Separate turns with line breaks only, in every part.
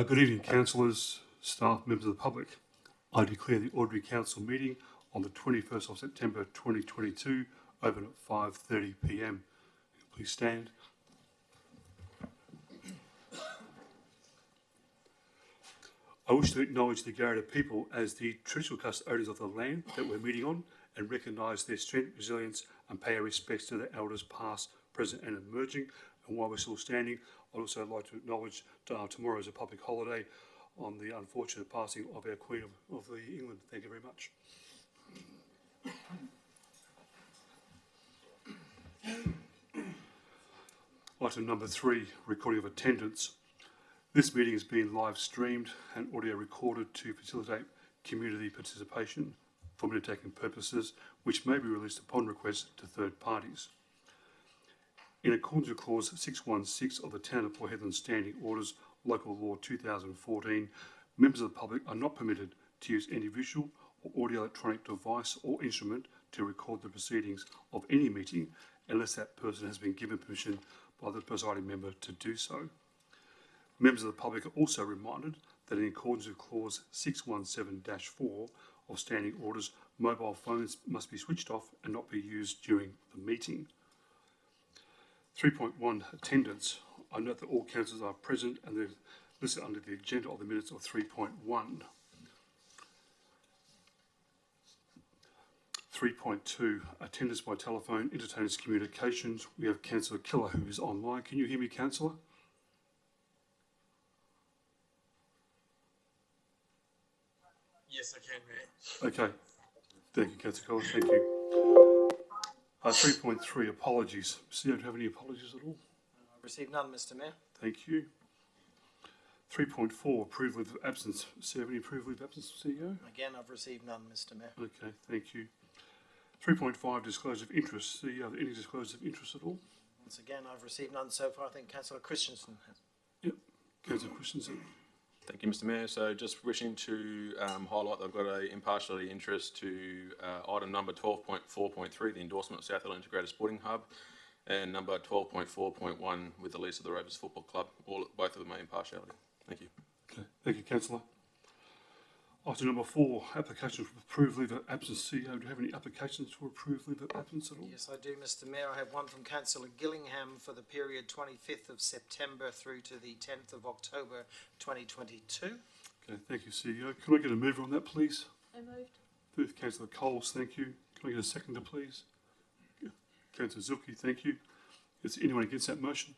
Good evening, councillors, staff, members of the public. I declare the Ordinary Council meeting on the 21st of September 2022 open at 5:30 p.m. Please stand. I wish to acknowledge the Garrett people as the traditional custodians of the land that we're meeting on and recognise their strength, resilience and pay our respects to the elders past, present and emerging. And while we're still standing, I'd also like to acknowledge tomorrow is a public holiday on the unfortunate passing of our Queen of England. Thank you very much. Item number 3, recording of attendance. This meeting is being live streamed and audio recorded to facilitate community participation for minute-taking purposes, which may be released upon request to third parties. In accordance with Clause 616 of the Town of Port Hedland Standing Orders, Local Law 2014, members of the public are not permitted to use any visual or audio electronic device or instrument to record the proceedings of any meeting unless that person has been given permission by the presiding member to do so. Members of the public are also reminded that in accordance with Clause 617-4 of Standing Orders, mobile phones must be switched off and not be used during the meeting. 3.1 Attendance. I note that all councillors are present and they're listed under the agenda of the minutes of 3.1. 3.2 Attendance by telephone, entertainers communications. We have Councillor Keller who is online. Can you hear me, Councillor?
Yes, I can, Mayor.
Okay. Thank you, Councillor Keller. Thank you. 3.3 Apologies. CEO, do you have any apologies at all?
I've received none, Mr. Mayor.
Thank you. 3.4 Approval of absence. CEO, any approval of absence, CEO?
Again, I've received none, Mr. Mayor.
Okay, thank you. 3.5 Disclosure of interest. CEO, any disclosure of interest at all?
Once again, I've received none so far. I think Councillor Christensen has.
Yep. Councillor Christensen.
Thank you, Mr. Mayor. So just wishing to highlight that I've got an impartiality interest to item number 12.4.3, the endorsement of South Hill Integrated Sporting Hub, and number 12.4.1 with the lease of the Rovers Football Club. Both of them are impartiality. Thank you.
Okay, thank you, Councillor. Item number 4, application for approved leave of absence. CEO, do you have any applications for approved leave of absence at all?
Yes, I do, Mr. Mayor. I have one from Councillor Gillingham for the period 25th of September through to the 10th of October 2022.
Okay, thank you, CEO. Can I get a mover on that, please?
So moved.
Moved, Councillor Coles, thank you. Can I get a seconder, please? Councillor Zilke, thank you. Is there anyone against that motion?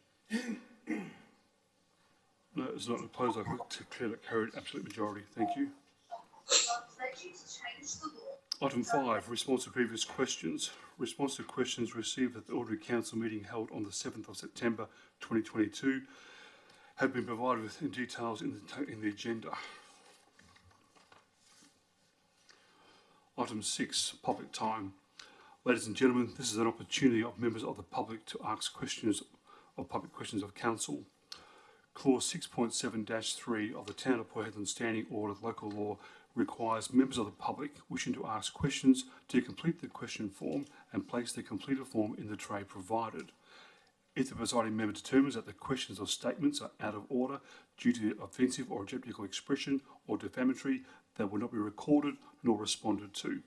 No, it's not opposed. I declare that carried absolute majority. Thank you. Item 5, response to previous questions. Response to questions received at the Ordinary Council meeting held on the 7th of September 2022 have been provided with in details in the agenda. Item 6, public time. Ladies and gentlemen, this is an opportunity of members of the public to ask questions of public questions of council. Clause 6.7-3 of the Town of Port Hedland Standing Order Local Law requires members of the public wishing to ask questions to complete the question form and place the completed form in the tray provided. If the presiding member determines that the questions or statements are out of order due to offensive or objectionable expression or defamatory, they will not be recorded nor responded to.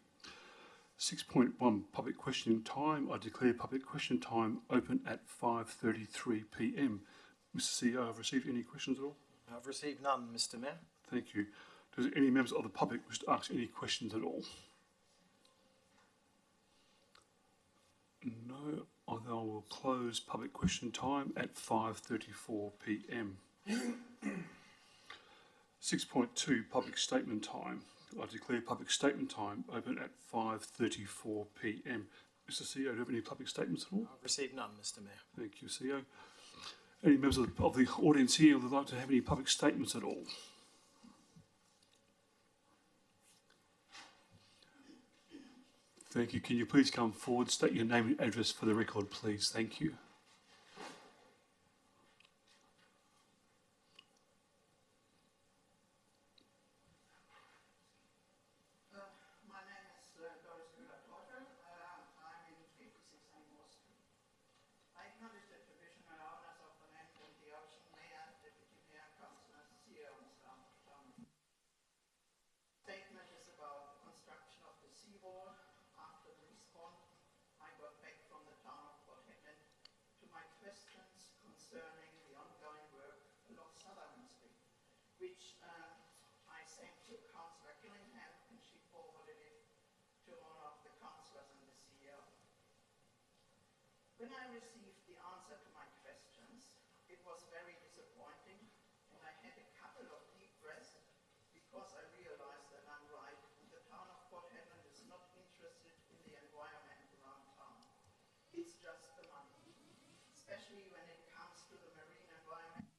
6.1 Public question time. I declare public question time open at 5:33 p.m. Mr. CEO, have received any questions at all?
I've received none, Mr. Mayor.
Thank you. Does any members of the public wish to ask any questions at all? No. I will close public question time at 5:34 p.m. 6.2 Public statement time. I declare public statement time open at 5:34 p.m. Mr. CEO, do you have any public statements at all?
I've received none, Mr. Mayor.
Thank you, CEO. Any members of the audience here would like to have any public statements at all? Thank you. Can you please come forward, state your name and address for the record, please? Thank you.
My name is Doris Gulatorfer. I'm in 56 Amos Street. I acknowledge the traditional owners of the land and the ocean, Mayor, Deputy Mayor, Councillors, CEO, questions concerning the ongoing work along Sutherland Street, which I sent to Councillor Gillingham, and she forwarded it to one of the councillors and the CEO. When I received the answer to my questions, it was very disappointing, and I had a couple of deep breaths because I realized that I'm right, and the town of Port Hedland is not interested in the environment around town. It's just the money, especially when it comes to the marine environment.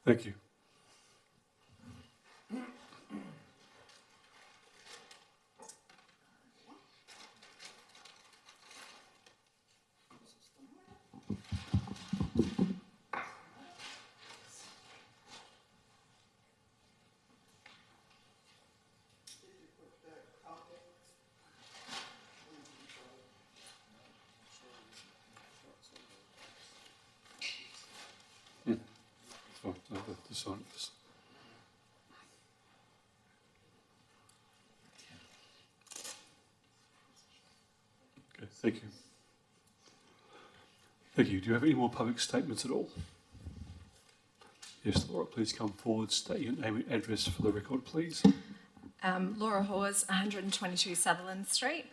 Thank you. Oh, no, the sign. Okay, thank you. Thank you. Do you have any more public statements at all? Yes, Laura, please come forward, state your name and address for the record, please.
Laura Hawes, 122 Sutherland Street.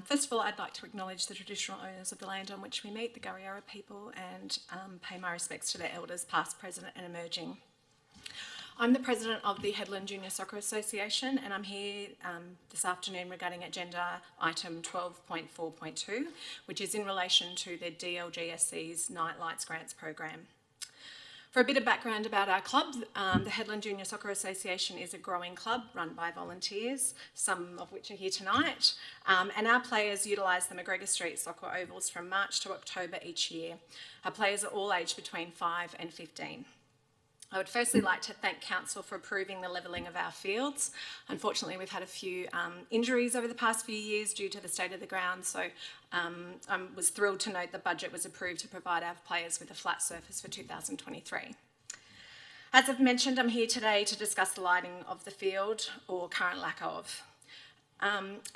First of all, I'd like to acknowledge the traditional owners of the land on which we meet, the Kariyarra people, and pay my respects to their elders, past, present and emerging. I'm the president of the Headland Junior Soccer Association, and I'm here this afternoon regarding agenda item 12.4.2, which is in relation to the DLGSC's Night Lights Grants program. For a bit of background about our club, the Headland Junior Soccer Association is a growing club run by volunteers, some of which are here tonight, and our players utilise the McGregor Street soccer ovals from March to October each year. Our players are all aged between 5 and 15. I would firstly like to thank Council for approving the levelling of our fields. Unfortunately, we've had a few injuries over the past few years due to the state of the ground, so I was thrilled to note the budget was approved to provide our players with a flat surface for 2023. As I've mentioned, I'm here today to discuss the lighting of the field, or current lack of.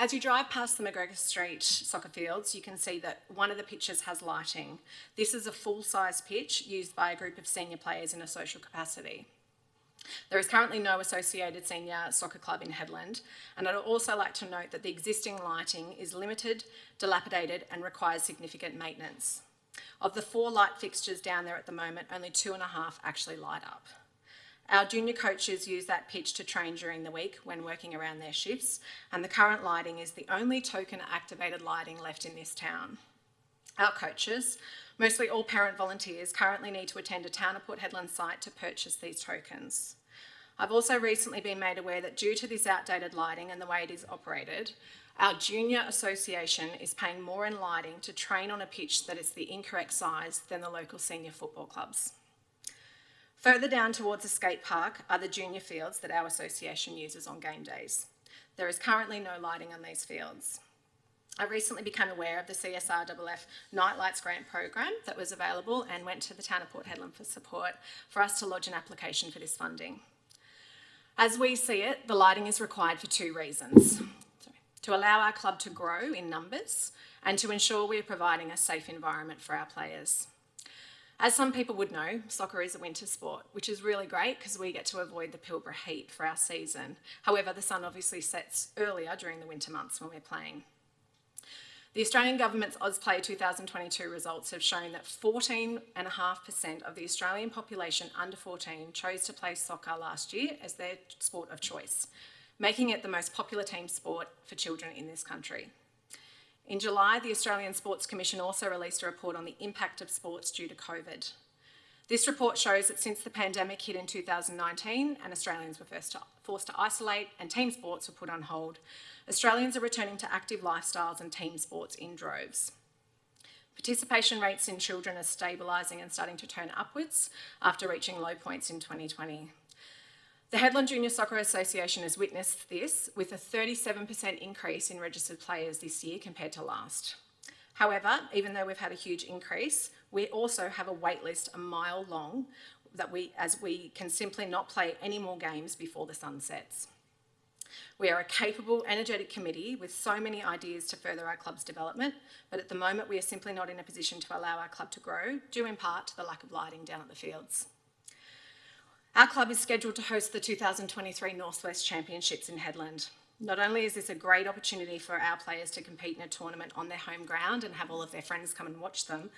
As you drive past the McGregor Street soccer fields, you can see that one of the pitches has lighting. This is a full-size pitch used by a group of senior players in a social capacity. There is currently no associated senior soccer club in Headland, and I'd also like to note that the existing lighting is limited, dilapidated and requires significant maintenance. Of the 4 light fixtures down there at the moment, only 2.5 actually light up. Our junior coaches use that pitch to train during the week when working around their shifts, and the current lighting is the only token activated lighting left in this town. Our coaches, mostly all parent volunteers, currently need to attend a Town of Port Hedland site to purchase these tokens. I've also recently been made aware that due to this outdated lighting and the way it is operated, our junior association is paying more in lighting to train on a pitch that is the incorrect size than the local senior football clubs. Further down towards the skate park are the junior fields that our association uses on game days. There is currently no lighting on these fields. I recently became aware of the CSRFF Night Lights Grant program that was available and went to the Town of Port Hedland for support for us to lodge an application for this funding. As we see it, the lighting is required for 2 reasons. To allow our club to grow in numbers and to ensure we are providing a safe environment for our players. As some people would know, soccer is a winter sport, which is really great because we get to avoid the Pilbara heat for our season. However, the sun obviously sets earlier during the winter months when we're playing. The Australian Government's AusPlay 2022 results have shown that 14.5% of the Australian population under 14 chose to play soccer last year as their sport of choice, making it the most popular team sport for children in this country. In July, the Australian Sports Commission also released a report on the impact of sports due to COVID. This report shows that since the pandemic hit in 2019 and Australians were forced to isolate and team sports were put on hold, Australians are returning to active lifestyles and team sports in droves. Participation rates in children are stabilising and starting to turn upwards after reaching low points in 2020. The Headland Junior Soccer Association has witnessed this with a 37% increase in registered players this year compared to last. However, even though we've had a huge increase, we also have a wait list a mile long as we can simply not play any more games before the sun sets. We are a capable, energetic committee with so many ideas to further our club's development, but at the moment we are simply not in a position to allow our club to grow, due in part to the lack of lighting down at the fields. Our club is scheduled to host the 2023 Northwest Championships in Headland. Not only is this a great opportunity for our players to compete in a tournament on their home ground and have all of their friends come and watch them,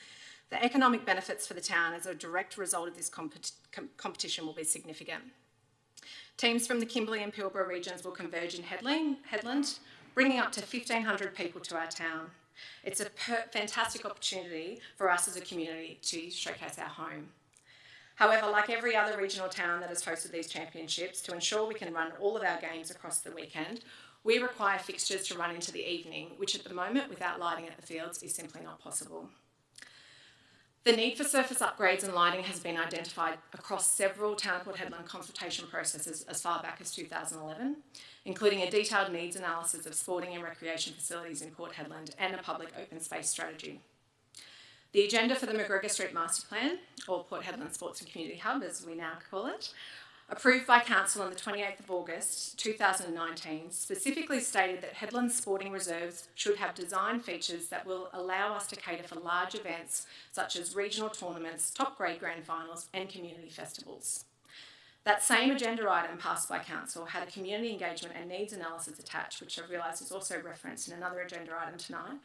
the economic benefits for the town as a direct result of this competition will be significant. Teams from the Kimberley and Pilbara regions will converge in Headland, bringing up to 1,500 people to our town. It's a fantastic opportunity for us as a community to showcase our home. However, like every other regional town that has hosted these championships, to ensure we can run all of our games across the weekend, we require fixtures to run into the evening, which at the moment, without lighting at the fields, is simply not possible. The need for surface upgrades and lighting has been identified across several Town of Port Hedland consultation processes as far back as 2011, including a detailed needs analysis of sporting and recreation facilities in Port Hedland and a public open space strategy. The agenda for the McGregor Street Master Plan, or Port Hedland Sports and Community Hub as we now call it, approved by Council on the 28th of August 2019, specifically stated that Hedland sporting reserves should have design features that will allow us to cater for large events such as regional tournaments, top grade grand finals and community festivals. That same agenda item passed by Council had a community engagement and needs analysis attached, which I've realised is also referenced in another agenda item tonight,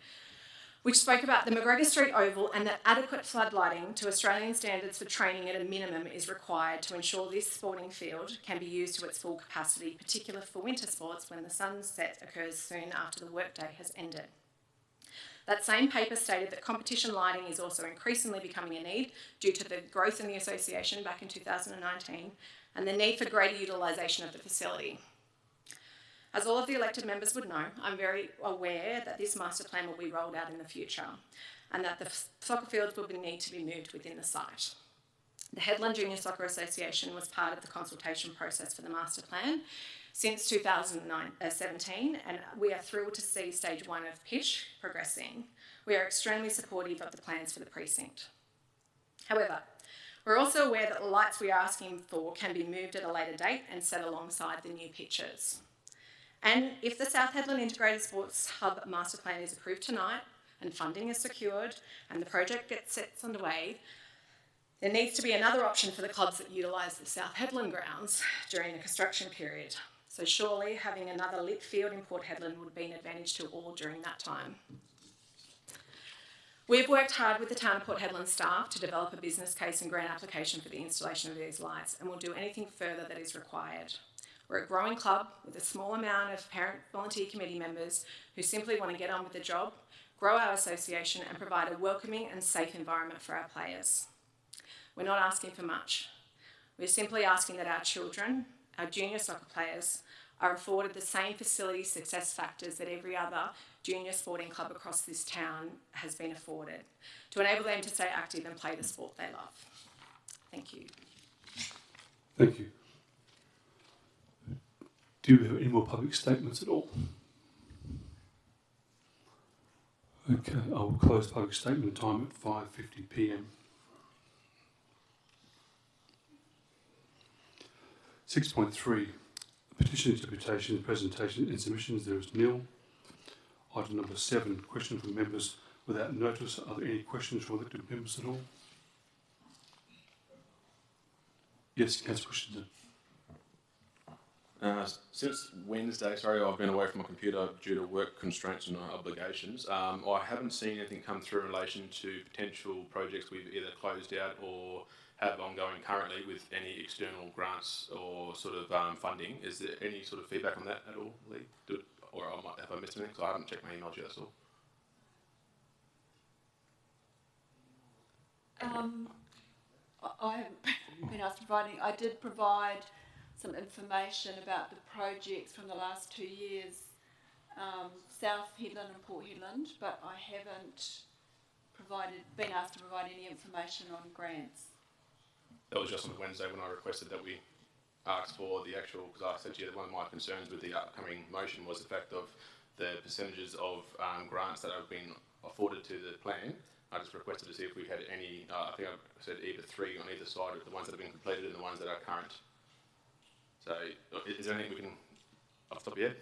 which spoke about the McGregor Street Oval and that adequate floodlighting to Australian standards for training at a minimum is required to ensure this sporting field can be used to its full capacity, particularly for winter sports when the sunset occurs soon after the workday has ended. That same paper stated that competition lighting is also increasingly becoming a need due to the growth in the association back in 2019 and the need for greater utilisation of the facility. As all of the elected members would know, I'm very aware that this master plan will be rolled out in the future and that the soccer fields will need to be moved within the site. The Hedland Junior Soccer Association was part of the consultation process for the master plan since 2017, and we are thrilled to see stage 1 of pitch progressing. We are extremely supportive of the plans for the precinct. However, we're also aware that the lights we are asking for can be moved at a later date and set alongside the new pitches. And if the South Hedland Integrated Sports Hub Master Plan is approved tonight and funding is secured and the project gets set underway, there needs to be another option for the clubs that utilise the South Hedland grounds during the construction period. So surely having another lit field in Port Hedland would be an advantage to all during that time. We've worked hard with the Town of Port Hedland staff to develop a business case and grant application for the installation of these lights, and we'll do anything further that is required. We're a growing club with a small amount of parent volunteer committee members who simply want to get on with the job, grow our association and provide a welcoming and safe environment for our players. We're not asking for much. We're simply asking that our children, our junior soccer players, are afforded the same facility success factors that every other junior sporting club across this town has been afforded, to enable them to stay active and play the sport they love. Thank you.
Thank you. Do you have any more public statements at all? Okay, I will close public statement time at 5:50 p.m. 6.3. Petition, interpretation, presentation and submissions. There is nil. Item number 7. Question from members without notice. Are there any questions from elected members at all? Yes, Councillor Christensen.
Since Wednesday, I've been away from my computer due to work constraints and obligations. I haven't seen anything come through in relation to potential projects we've either closed out or have ongoing currently with any external grants or sort of funding. Is there any sort of feedback on that at all, Lee? Or have I missed anything? Because I haven't checked my emails yet, that's all.
I haven't been asked to provide any. I did provide some information about the projects from the last 2 years, South Hedland and Port Hedland, but I haven't been asked to provide any information on grants.
That was just on Wednesday when I requested that we asked for the actual, because I said to you that one of my concerns with the upcoming motion was the fact of the percentages of grants that have been afforded to the plan. I just requested to see if we had any, I think I said either 3 on either side of the ones that have been completed and the ones that are current. So, is there anything we can, off the top of your head?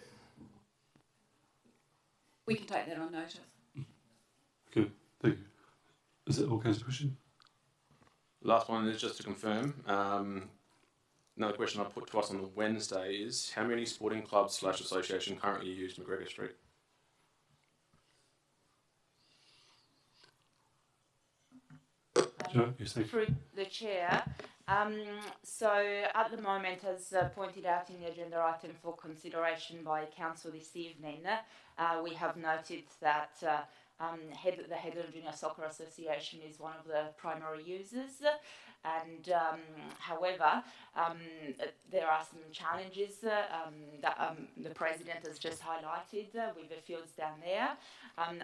We can take that on notice.
Okay, thank you. Is that all, Councillor Christian?
Last one is just to confirm. Another question I put to us on the Wednesday is, how many sporting clubs / association currently use McGregor Street?
Yes, thank you.
Through the chair. So at the moment, as pointed out in the agenda item for consideration by Council this evening, we have noted that The Headland Junior Soccer Association is one of the primary users, and however, there are some challenges that the president has just highlighted with the fields down there.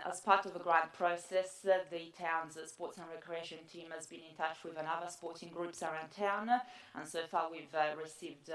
As part of the grant process, the town's sports and recreation team has been in touch with other sporting groups around town, and so far we've received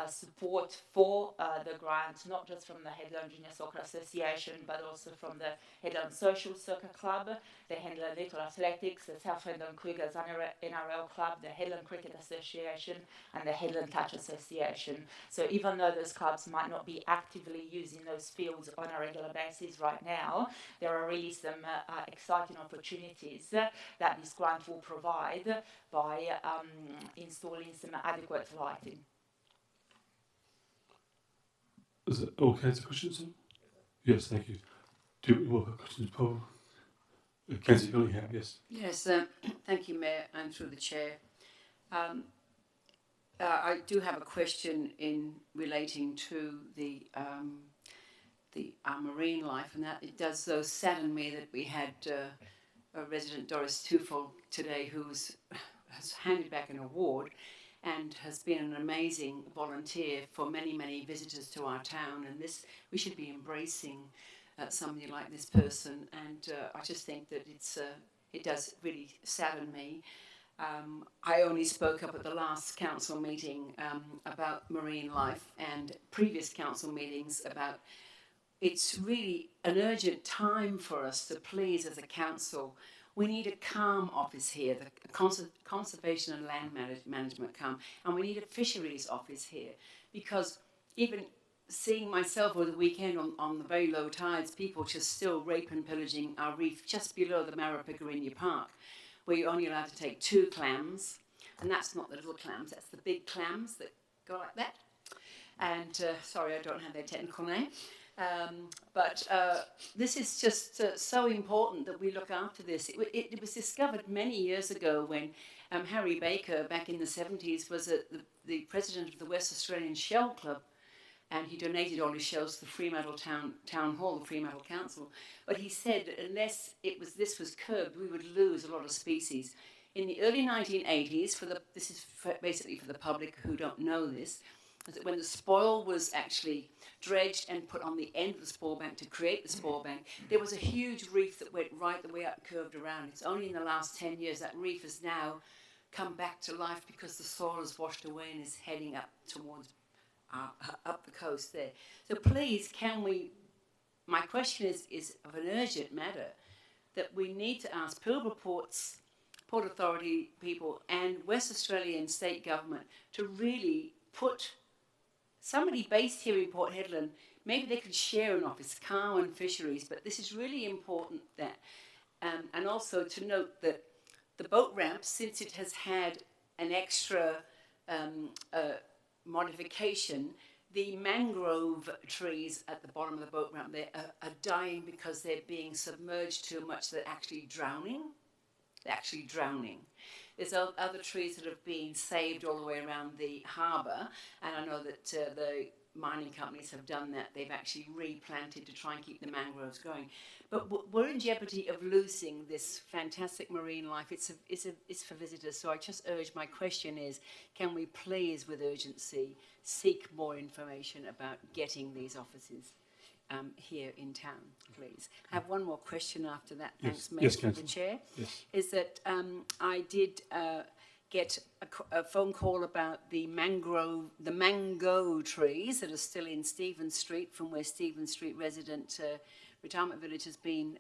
support for the grant, not just from the Headland Junior Soccer Association, but also from the Headland Social Soccer Club, the Headland Little Athletics, the South Headland Cougars NRL Club, the Headland Cricket Association, and the Headland Touch Association. So even though those clubs might not be actively using those fields on a regular basis right now, there are really some exciting opportunities that this grant will provide by installing some adequate lighting.
Is it all kinds of questions? Yes, thank you. Do you have questions, Paul? Councillor Gillingham, yes.
Yes, thank you, Mayor, and through the Chair. I do have a question in relating to the marine life, and that it does though sadden me that we had a resident, Doris Tufel, today, who has handed back an award and has been an amazing volunteer for many, many visitors to our town. And this, we should be embracing somebody like this person. And I just think that it does really sadden me. I only spoke up at the last council meeting about marine life, and previous council meetings about it's really an urgent time for us to please, as a council, we need a calm office here, the conservation and land management calm, and we need a fisheries office here, because even seeing myself over the weekend on the very low tides, people just still rape and pillaging our reef just below the Marapagarinia Park, where you're only allowed to take 2 clams, and that's not the little clams, that's the big clams that go like that. And sorry, I don't have their technical name. But this is just so important that we look after this. It was discovered many years ago when Harry Baker, back in the 70s, was the president of the West Australian Shell Club, and he donated all his shells to the Fremantle Town Hall, the Fremantle Council. But he said unless this was curbed, we would lose a lot of species. In the early 1980s, this is basically for the public who don't know this, that when the spoil was actually dredged and put on the end of the spoil bank to create the spoil bank, there was a huge reef that went right the way up, curved around. It's only in the last 10 years that reef has now come back to life because the soil has washed away and is heading up towards up the coast there. So please, my question is of an urgent matter, that we need to ask Pilbara Ports, Port Authority people and West Australian state government to really put somebody based here in Port Hedland, maybe they could share an office, Carwin Fisheries, but this is really important that, and also to note that the boat ramp, since it has had an extra modification, the mangrove trees at the bottom of the boat ramp there are dying because they're being submerged too much, they're actually drowning. They're actually drowning. There's other trees that have been saved all the way around the harbour, and I know that the mining companies have done that. They've actually replanted to try and keep the mangroves going. But we're in jeopardy of losing this fantastic marine life. It's for visitors, so I just urge, my question is, can we please, with urgency, seek more information about getting these offices here in town, please? I have one more question after that. Thanks, Mayor, for the Chair.
Yes.
Is that I did get a phone call about the mango trees that are still in Stephen Street, from where Stephen Street resident retirement village has been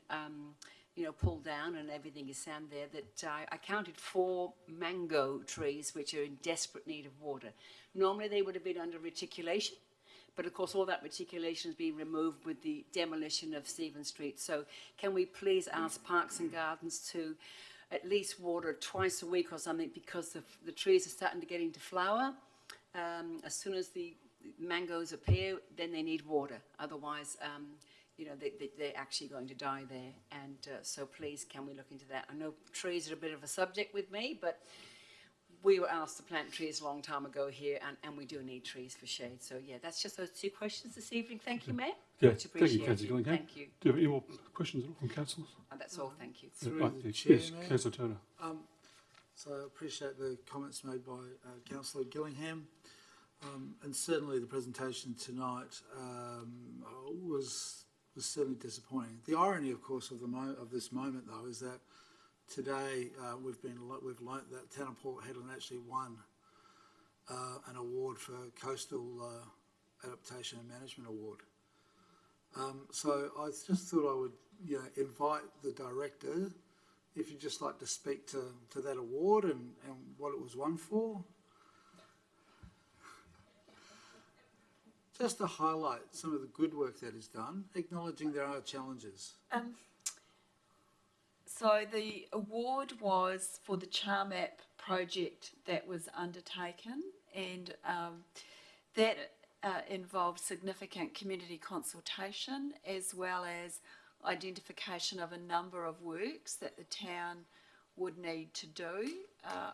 pulled down and everything is sand there, that I counted 4 mango trees which are in desperate need of water. Normally they would have been under reticulation, but of course all that reticulation has been removed with the demolition of Stephen Street. So can we please ask Parks and Gardens to at least water twice a week or something, because the trees are starting to get into flower. As soon as the mangoes appear, then they need water. Otherwise, they're actually going to die there. And so please, can we look into that? I know trees are a bit of a subject with me, but we were asked to plant trees a long time ago here, and we do need trees for shade. So yeah, that's just those 2 questions this evening. Thank you, Mayor.
Yeah,
Much
thank you,
appreciated.
Councillor Gillingham.
Thank you.
Do you have any more questions from councillors?
That's all. Thank you.
Through the chair,
Yes,
Mayor.
Councillor Turner.
So I appreciate the comments made by Councillor Gillingham, and certainly the presentation tonight was certainly disappointing. The irony, of course, of this moment, though, is that today we've learnt that Town of Port Hedland actually won an award for Coastal Adaptation and Management Award. So I just thought I would, invite the director, if you'd just like to speak to that award and what it was won for. Just to highlight some of the good work that is done, acknowledging there are challenges.
So the award was for the CharMap project that was undertaken, and that involved significant community consultation as well as identification of a number of works that the town would need to do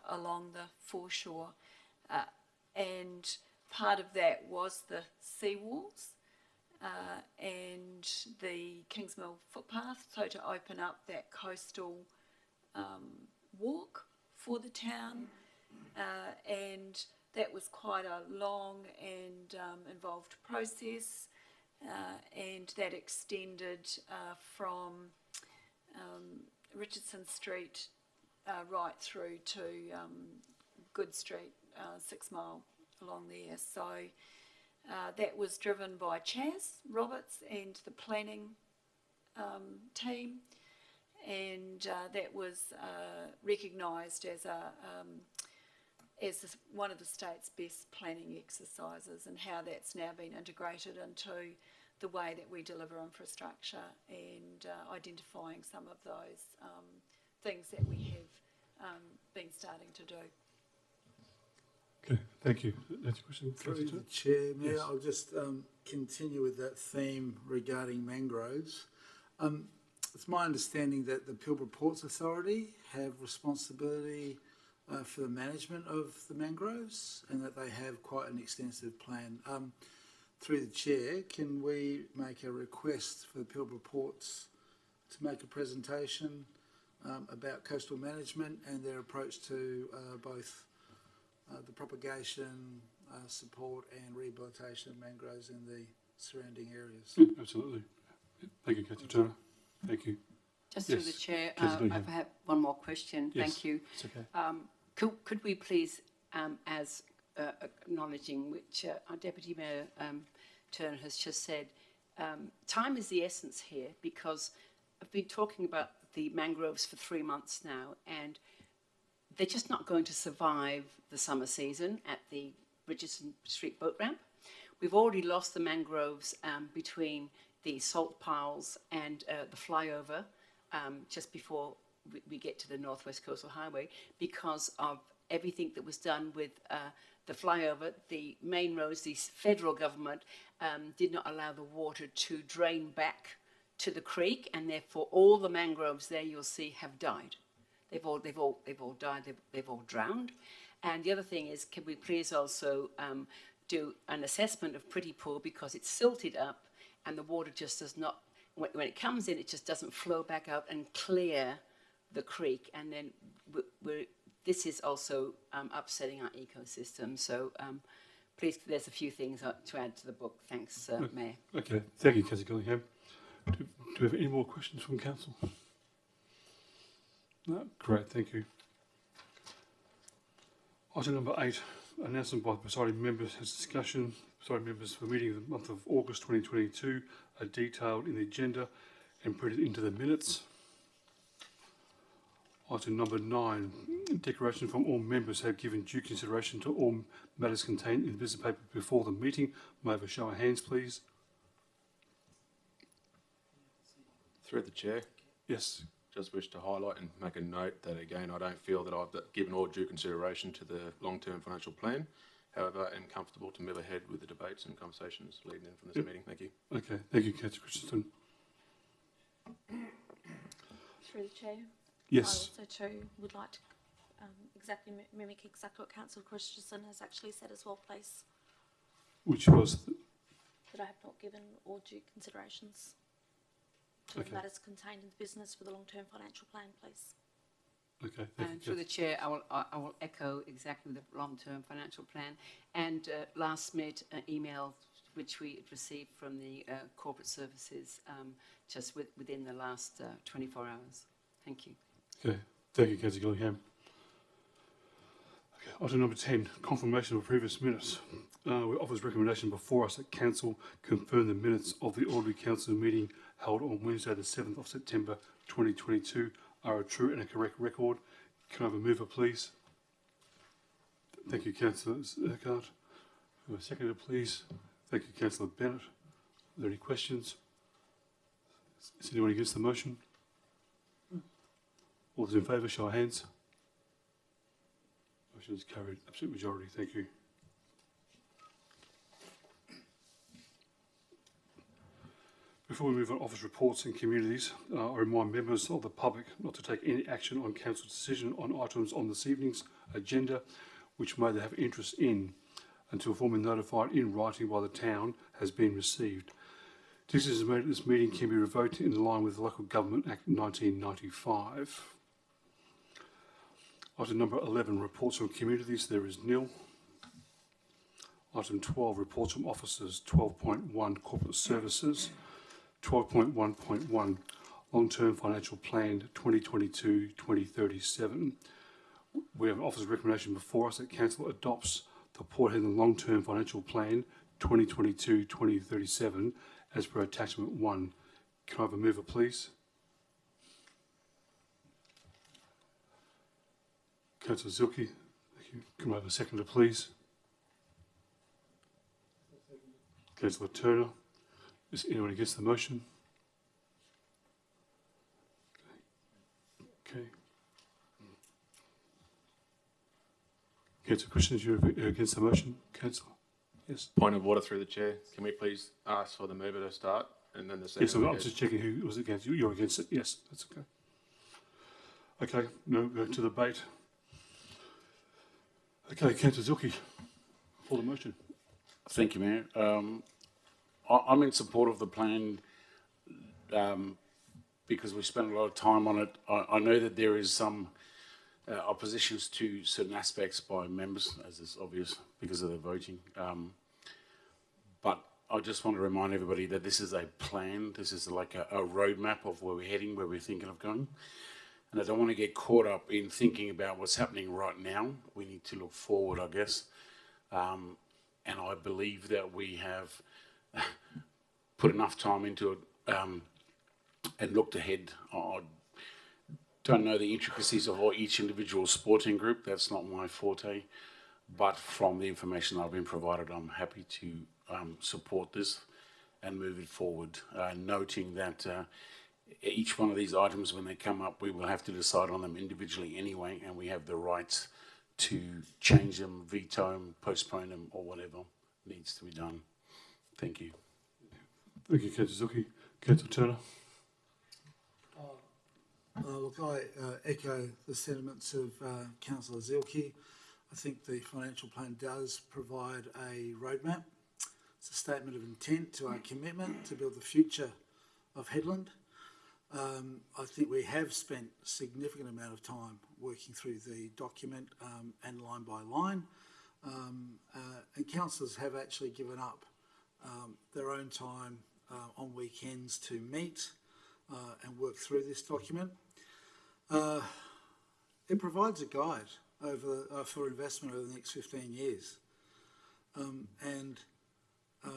along the foreshore, and part of that was the seawalls and the Kingsmill footpath, so to open up that coastal walk for the town, and that was quite a long and involved process, and that extended from Richardson Street right through to Good Street, 6 Mile along there. So that was driven by Chaz Roberts and the planning team, and that was recognised as one of the state's best planning exercises, and how that's now been integrated into the way that we deliver infrastructure, and identifying some of those things that we have been starting to do.
Okay, thank you. That's a question.
Through the chair, Mayor, yes. I'll just continue with that theme regarding mangroves. It's my understanding that the Pilbara Ports Authority have responsibility for the management of the mangroves, and that they have quite an extensive plan. Through the chair, can we make a request for the Pilbara Ports to make a presentation about coastal management and their approach to both the propagation, support and rehabilitation of mangroves in the surrounding areas?
Yeah, absolutely. Thank you, Councillor Turner. Thank you.
Just
Yes.
through the chair,
Councillor
I have one more question.
Yes,
Thank you.
it's okay.
Could we please, as acknowledging which our Deputy Mayor Turner has just said, time is the essence here, because I've been talking about the mangroves for 3 months now, and they're just not going to survive the summer season at the Richardson Street boat ramp. We've already lost the mangroves between the salt piles and the flyover just before we get to the Northwest Coastal Highway, because of everything that was done with the flyover. The main roads, the federal government did not allow the water to drain back to the creek, and therefore all the mangroves there you'll see have died. They've all died. They've all drowned. And the other thing is, can we please also do an assessment of Pretty Pool, because it's silted up and the water just does not, when it comes in, it just doesn't flow back out and clear the creek. And then this is also upsetting our ecosystem. So please, there's a few things to add to the book. Thanks, Mayor.
Okay, thank you, Councillor Gillingham. Do we have any more questions from Council? No? Great, thank you. Item number 8, announcement by the presiding members as discussion. Presiding members for the meeting of the month of August 2022 are detailed in the agenda and printed into the minutes. Item number 9, declaration from all members have given due consideration to all matters contained in the business paper before the meeting. May I have a show of hands, please?
Through the chair,
Yes.
just wish to highlight and make a note that, again, I don't feel that I've given all due consideration to the long-term financial plan. However, I'm comfortable to move ahead with the debates and conversations leading in from this meeting. Thank you.
Okay, thank you, Councillor Christensen.
Through the chair.
Yes.
I also too would like to
mimic exactly what Councillor Christensen has actually said as well, please.
Which was,
That I have not given all due considerations to the matters contained in the business for the long-term financial plan, please.
okay,
And through the chair, I will echo exactly the long-term financial plan and last minute email which we received from the corporate services just within the last 24 hours. Thank you.
Okay, thank you, Councillor Gillingham. Okay, item number 10, confirmation of previous minutes. We offers recommendation before us that Council confirm the minutes of the ordinary Council meeting held on Wednesday the 7th of September 2022 are a true and a correct record. Can I have a mover, please? Thank you, Councillor Urquhart. A seconder, please. Thank you, Councillor Bennett. Are there any questions? Is anyone against the motion? All those in favour, show of hands. Motion is carried. Absolute majority. Thank you. Before we move on office reports and communities, I remind members of the public not to take any action on Council's decision on items on this evening's agenda which may they have interest in until formally notified in writing by the town has been received. Decisions made at this meeting can be revoked in line with the Local Government Act 1995. Item number 11, reports from communities. There is nil. Item 12, reports from officers. 12.1, corporate services. 12.1.1, long-term financial plan 2022-2037. We have an officer's recommendation before us that Council adopts the Port Hedland long-term financial plan 2022-2037 as per attachment 1. Can I have a mover, please? Councillor Zilke, thank you. Can I have a seconder, please? Councillor Turner. Is anyone against the motion? Okay. Councillor Christians, you're against the motion? Councillor? Yes.
Point of order through the chair. Can we please ask for the mover to start and then the second?
Yes, I'm just checking who was against. You're against it. Yes, that's okay. Okay, no, go to the debate. Okay, Councillor Zilke, for the motion.
Thank you, Mayor. I'm in support of the plan because we spent a lot of time on it. I know that there is some oppositions to certain aspects by members, as is obvious because of the voting. But I just want to remind everybody that this is a plan. This is like a roadmap of where we're heading, where we're thinking of going. And I don't want to get caught up in thinking about what's happening right now. We need to look forward, I guess. And I believe that we have put enough time into it and looked ahead. I don't know the intricacies of each individual sporting group. That's not my forte. But from the information I've been provided, I'm happy to support this and move it forward, noting that each one of these items, when they come up, we will have to decide on them individually anyway, and we have the right to change them, veto them, postpone them, or whatever needs to be done. Thank you.
Thank you, Councillor Zilke. Councillor Turner.
Look, I echo the sentiments of Councillor Zilke. I think the financial plan does provide a roadmap. It's a statement of intent to our commitment to build the future of Hedland. I think we have spent a significant amount of time working through the document and line by line. And councillors have actually given up their own time on weekends to meet and work through this document. It provides a guide for investment over the next 15 years. And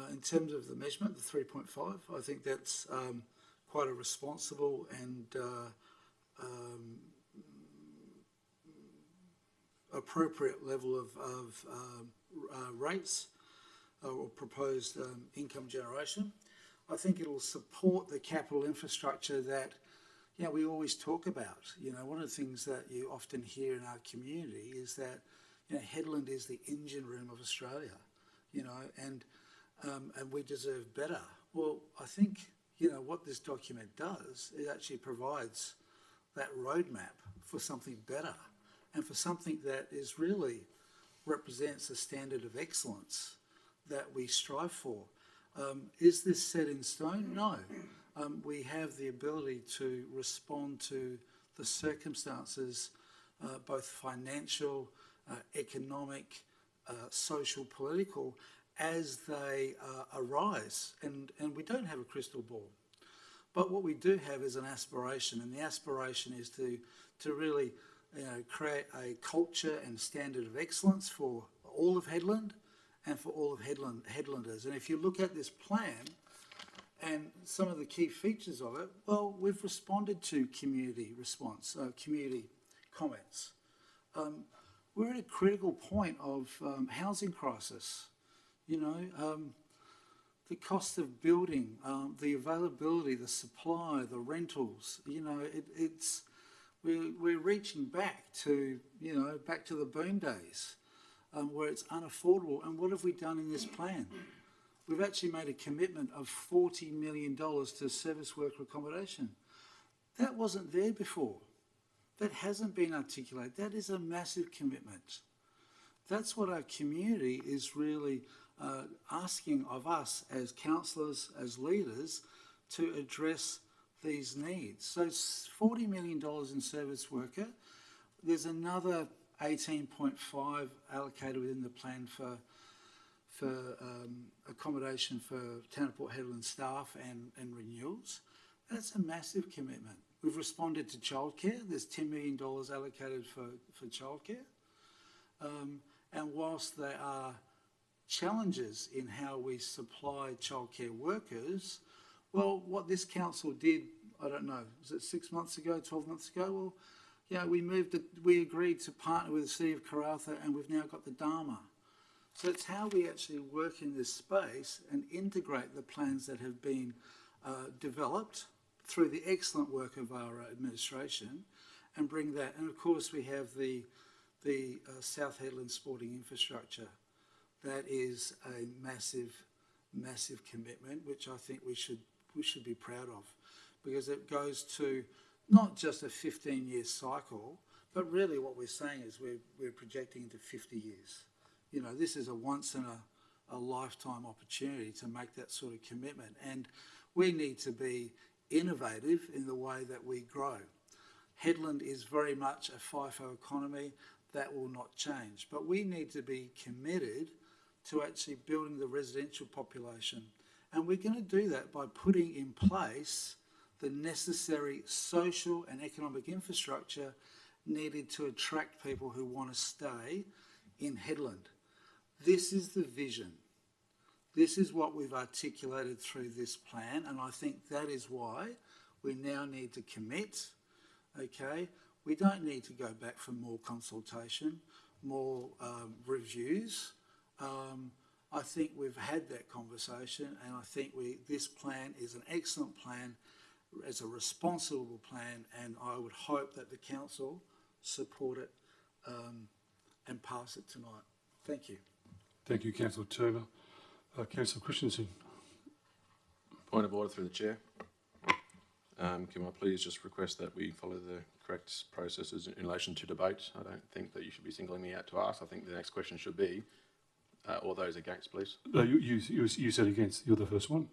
in terms of the measurement, the 3.5, I think that's quite a responsible and appropriate level of rates or proposed income generation. I think it'll support the capital infrastructure that we always talk about. One of the things that you often hear in our community is that Hedland is the engine room of Australia, and we deserve better. Well, I think what this document does, it actually provides that roadmap for something better. and for something that is really represents a standard of excellence that we strive for. Is this set in stone? No. We have the ability to respond to the circumstances, both financial, economic, social, political, as they arise. And we don't have a crystal ball. But what we do have is an aspiration, and the aspiration is to really create a culture and standard of excellence for all of Hedland and for all of Hedlanders. And if you look at this plan and some of the key features of it, well, we've responded to community response, community comments. We're at a critical point of housing crisis. The cost of building, the availability, the supply, the rentals. We're reaching back to the boom days, where it's unaffordable. And what have we done in this plan? We've actually made a commitment of $40 million to service worker accommodation. That wasn't there before. That hasn't been articulated. That is a massive commitment. That's what our community is really asking of us as councillors, as leaders, to address these needs. So it's $40 million in service worker. There's another 18.5 allocated within the plan for accommodation for Town of Port Hedland staff and renewals. That's a massive commitment. We've responded to childcare. There's $10 million allocated for childcare. And whilst there are challenges in how we supply childcare workers, well, what this council did, I don't know, was it 6 months ago, 12 months ago? Well, we agreed to partner with the City of Karratha, and we've now got the Dharma. So it's how we actually work in this space and integrate the plans that have been developed through the excellent work of our administration and bring that. And of course, we have the South Hedland sporting infrastructure. That is a massive, massive commitment, which I think we should be proud of, because it goes to not just a 15-year cycle, but really what we're saying is we're projecting into 50 years. This is a once in a lifetime opportunity to make that sort of commitment, and we need to be innovative in the way that we grow. Hedland is very much a FIFO economy. That will not change, but we need to be committed to actually building the residential population. And we're going to do that by putting in place the necessary social and economic infrastructure needed to attract people who want to stay in Hedland. This is the vision. This is what we've articulated through this plan, and I think that is why we now need to commit, okay? We don't need to go back for more consultation, more reviews. I think we've had that conversation, and I think this plan is an excellent plan, as a responsible plan, and I would hope that the council support it and pass it tonight. Thank you.
Thank you, Councillor Turner. Councillor Christensen.
Point of order through the chair. Can I please just request that we follow the correct processes in relation to debate? I don't think that you should be singling me out to ask. I think the next question should be, all those against, please.
No, you said against. You're the first one.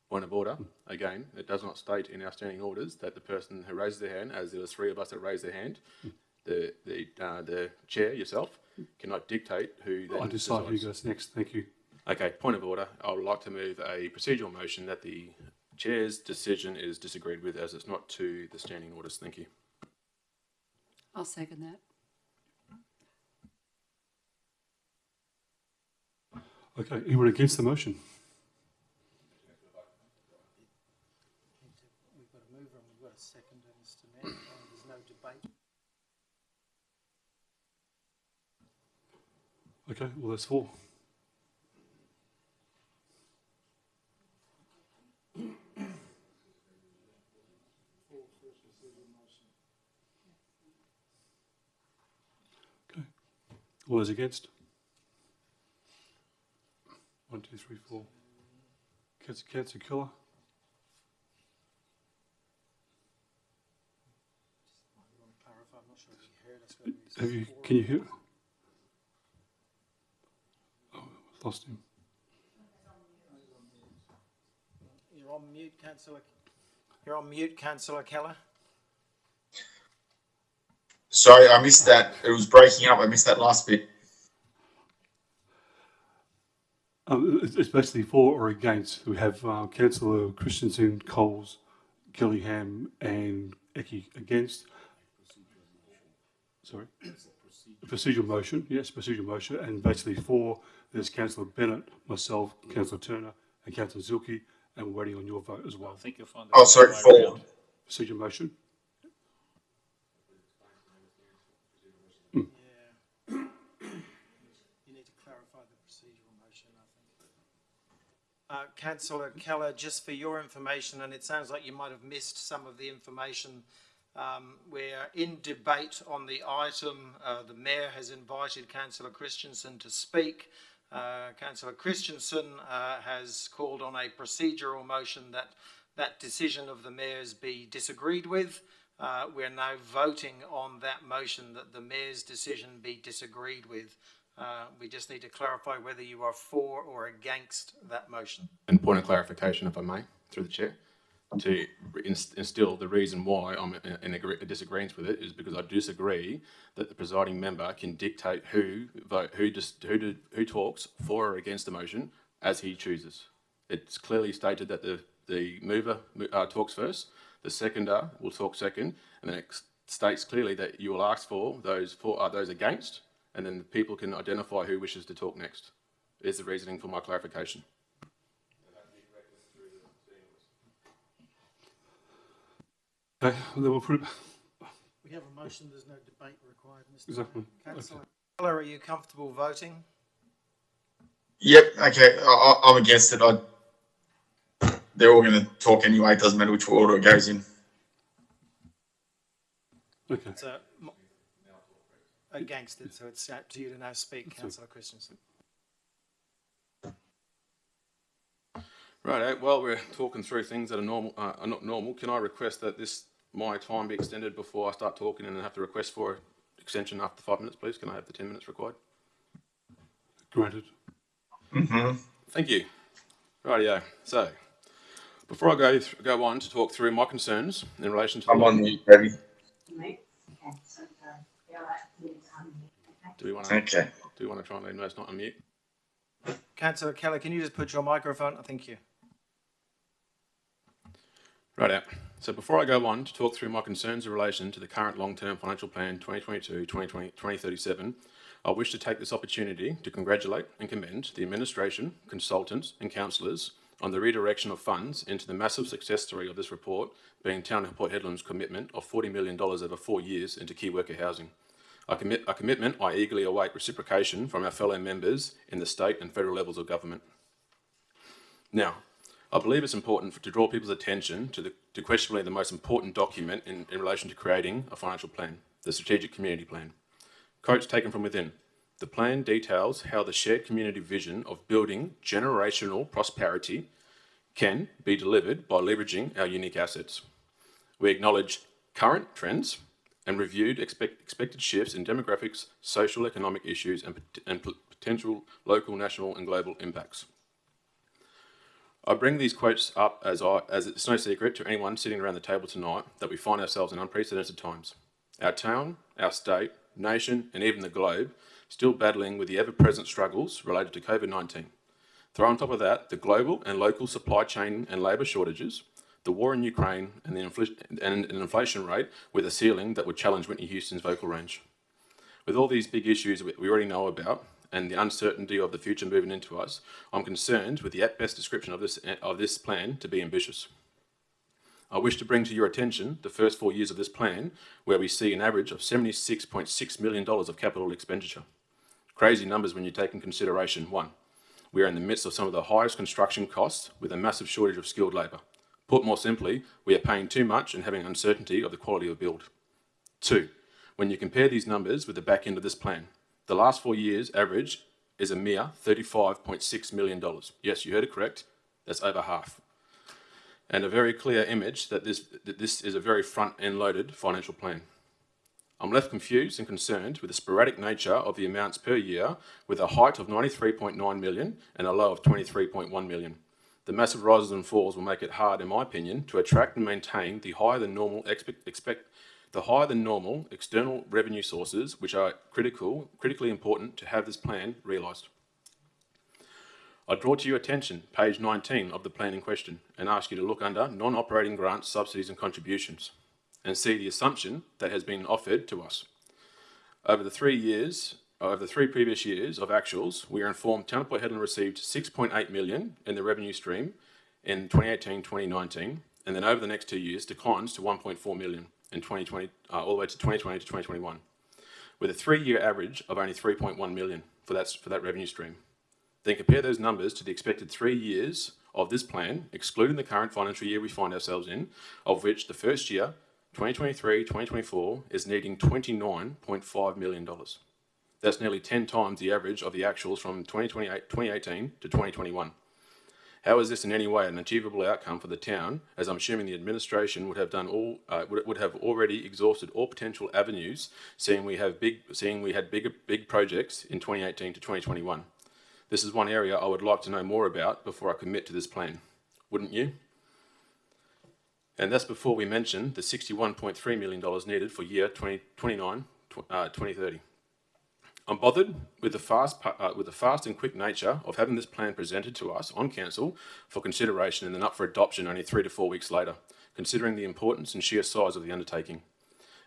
Point of order. Again, it does not state in our standing orders that the person who raises their hand, as there was 3 of us that raised their hand, the chair, yourself, cannot dictate who then
I decide who goes next. Thank you.
Okay, point of order. I would like to move a procedural motion that the chair's decision is disagreed with, as it's not to the standing orders. Thank you.
I'll second that.
Okay, anyone against the motion?
We've got a mover and we've got a seconder, Mr. Mayor. There's no debate.
Okay, well, that's 4. Okay. All those against? 1, 2, 3, 4. Councillor Killer.
I want to clarify, I'm not sure if he heard us, whether he's
Can you hear? Oh, lost him.
You're on mute, Councillor. You're on mute, Councillor Keller.
Sorry, I missed that. It was breaking up. I missed that last bit.
It's basically for or against. We have Councillor Christensen, Coles, Gillingham and Eckie against. Sorry? Procedural motion, yes, procedural motion. And basically for, there's Councillor Bennett, myself, Councillor Turner and Councillor Zilke, and we're waiting on your vote as well.
I think you'll find
Oh, sorry, for.
Procedural motion.
Yeah. You need to clarify the procedural motion, I think. Councillor Keller, just for your information, and it sounds like you might have missed some of the information. We're in debate on the item. The Mayor has invited Councillor Christensen to speak. Councillor Christensen has called on a procedural motion that decision of the Mayor's be disagreed with. We're now voting on that motion that the Mayor's decision be disagreed with. We just need to clarify whether you are for or against that motion.
And point of clarification, if I may, through the chair, to instill the reason why I'm in disagreement with it is because I disagree that the presiding member can dictate who talks for or against the motion as he chooses. It's clearly stated that the mover talks first, the seconder will talk second, and then it states clearly that you will ask for those against, and then the people can identify who wishes to talk next. Is the reasoning for my clarification.
Okay, then we'll put it.
We have a motion, there's no debate required, Mr.
Exactly.
Councillor Keller, are you comfortable voting?
Yep. Okay. I'm against it. They're all going to talk anyway. It doesn't matter which order it goes in.
Okay.
So, against it, so it's up to you to now speak, Councillor Christensen.
Right. Well, we're talking through things that are not normal. Can I request that my time be extended before I start talking, and then have to request for extension after 5 minutes, please? Can I have the 10 minutes required?
Granted.
Mm-hmm.
Thank you. Rightio. So, before I go on to talk through my concerns in relation to...
I'm on mute, baby.
Do we want
to
try and let him know it's not on mute?
Councillor Keller, can you just put your microphone? Thank you.
Right out. So before I go on to talk through my concerns in relation to the current long-term financial plan 2022-2037, I wish to take this opportunity to congratulate and commend the administration, consultants and councillors on the redirection of funds into the massive success story of this report, being Town of Port Hedland's commitment of $40 million over 4 years into key worker housing. A commitment I eagerly await reciprocation from our fellow members in the state and federal levels of government. Now, I believe it's important to draw people's attention to questionably the most important document in relation to creating a financial plan, the Strategic Community Plan. Quotes taken from within. The plan details how the shared community vision of building generational prosperity can be delivered by leveraging our unique assets. We acknowledge current trends and reviewed expected shifts in demographics, social economic issues and potential local, national and global impacts. I bring these quotes up as it's no secret to anyone sitting around the table tonight that we find ourselves in unprecedented times. Our town, our state, nation and even the globe still battling with the ever-present struggles related to COVID-19. Throw on top of that the global and local supply chain and labour shortages, the war in Ukraine and an inflation rate with a ceiling that would challenge Whitney Houston's vocal range. With all these big issues we already know about and the uncertainty of the future moving into us, I'm concerned with the at best description of this plan to be ambitious. I wish to bring to your attention the first 4 years of this plan, where we see an average of $76.6 million of capital expenditure. Crazy numbers when you take in consideration, 1, we are in the midst of some of the highest construction costs with a massive shortage of skilled labour. Put more simply, we are paying too much and having uncertainty of the quality of build. 2, when you compare these numbers with the back end of this plan, the last 4 years average is a mere $35.6 million. Yes, you heard it correct, that's over half. And a very clear image that this is a very front-end loaded financial plan. I'm left confused and concerned with the sporadic nature of the amounts per year, with a height of 93.9 million and a low of 23.1 million. The massive rises and falls will make it hard, in my opinion, to attract and maintain the higher than normal external revenue sources, which are critically important to have this plan realised. I draw to your attention page 19 of the plan in question and ask you to look under non-operating grants, subsidies and contributions and see the assumption that has been offered to us. Over the 3 previous years of actuals, we are informed Town of Port Hedland received 6.8 million in the revenue stream in 2018-2019, and then over the next 2 years declines to 1.4 million in 2020, all the way to 2020 to 2021, with a 3-year average of only 3.1 million for that revenue stream. Then compare those numbers to the expected 3 years of this plan, excluding the current financial year we find ourselves in, of which the first year, 2023-2024, is needing $29.5 million. That's nearly 10 times the average of the actuals from 2018 to 2021. How is this in any way an achievable outcome for the town, as I'm assuming the administration would have already exhausted all potential avenues, seeing we had big projects in 2018 to 2021? This is one area I would like to know more about before I commit to this plan, wouldn't you? And that's before we mention the $61.3 million needed for year 2030. I'm bothered with the fast and quick nature of having this plan presented to us on council for consideration and then up for adoption only 3 to 4 weeks later, considering the importance and sheer size of the undertaking.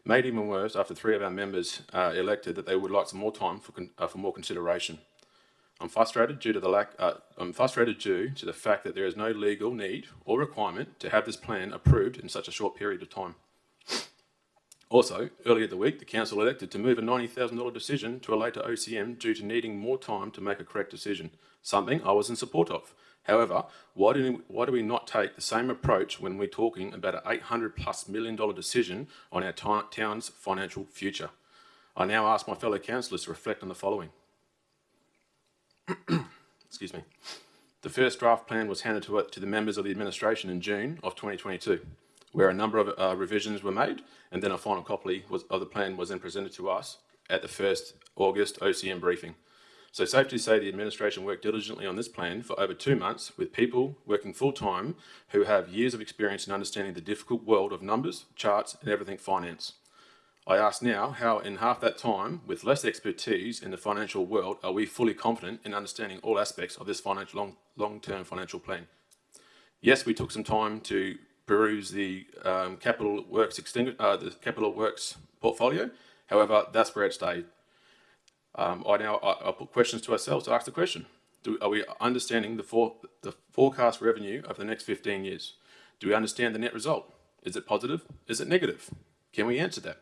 Made even worse after 3 of our members elected that they would like some more time for more consideration. I'm frustrated due to the fact that there is no legal need or requirement to have this plan approved in such a short period of time. Also, earlier the week, the council elected to move a $90,000 decision to a later OCM due to needing more time to make a correct decision, something I was in support of. However, why do we not take the same approach when we're talking about an $800+ million decision on our town's financial future? I now ask my fellow councillors to reflect on the following. Excuse me. The first draft plan was handed to the members of the administration in June of 2022, where a number of revisions were made, and then a final copy of the plan was then presented to us at the 1st August OCM briefing. So safe to say the administration worked diligently on this plan for over 2 months, with people working full-time who have years of experience in understanding the difficult world of numbers, charts and everything finance. I ask now, how in half that time, with less expertise in the financial world, are we fully confident in understanding all aspects of this long-term financial plan? Yes, we took some time to peruse the capital works portfolio. However, that's where it stayed. I put questions to ourselves to ask the question: are we understanding the forecast revenue of the next 15 years? Do we understand the net result? Is it positive? Is it negative? Can we answer that?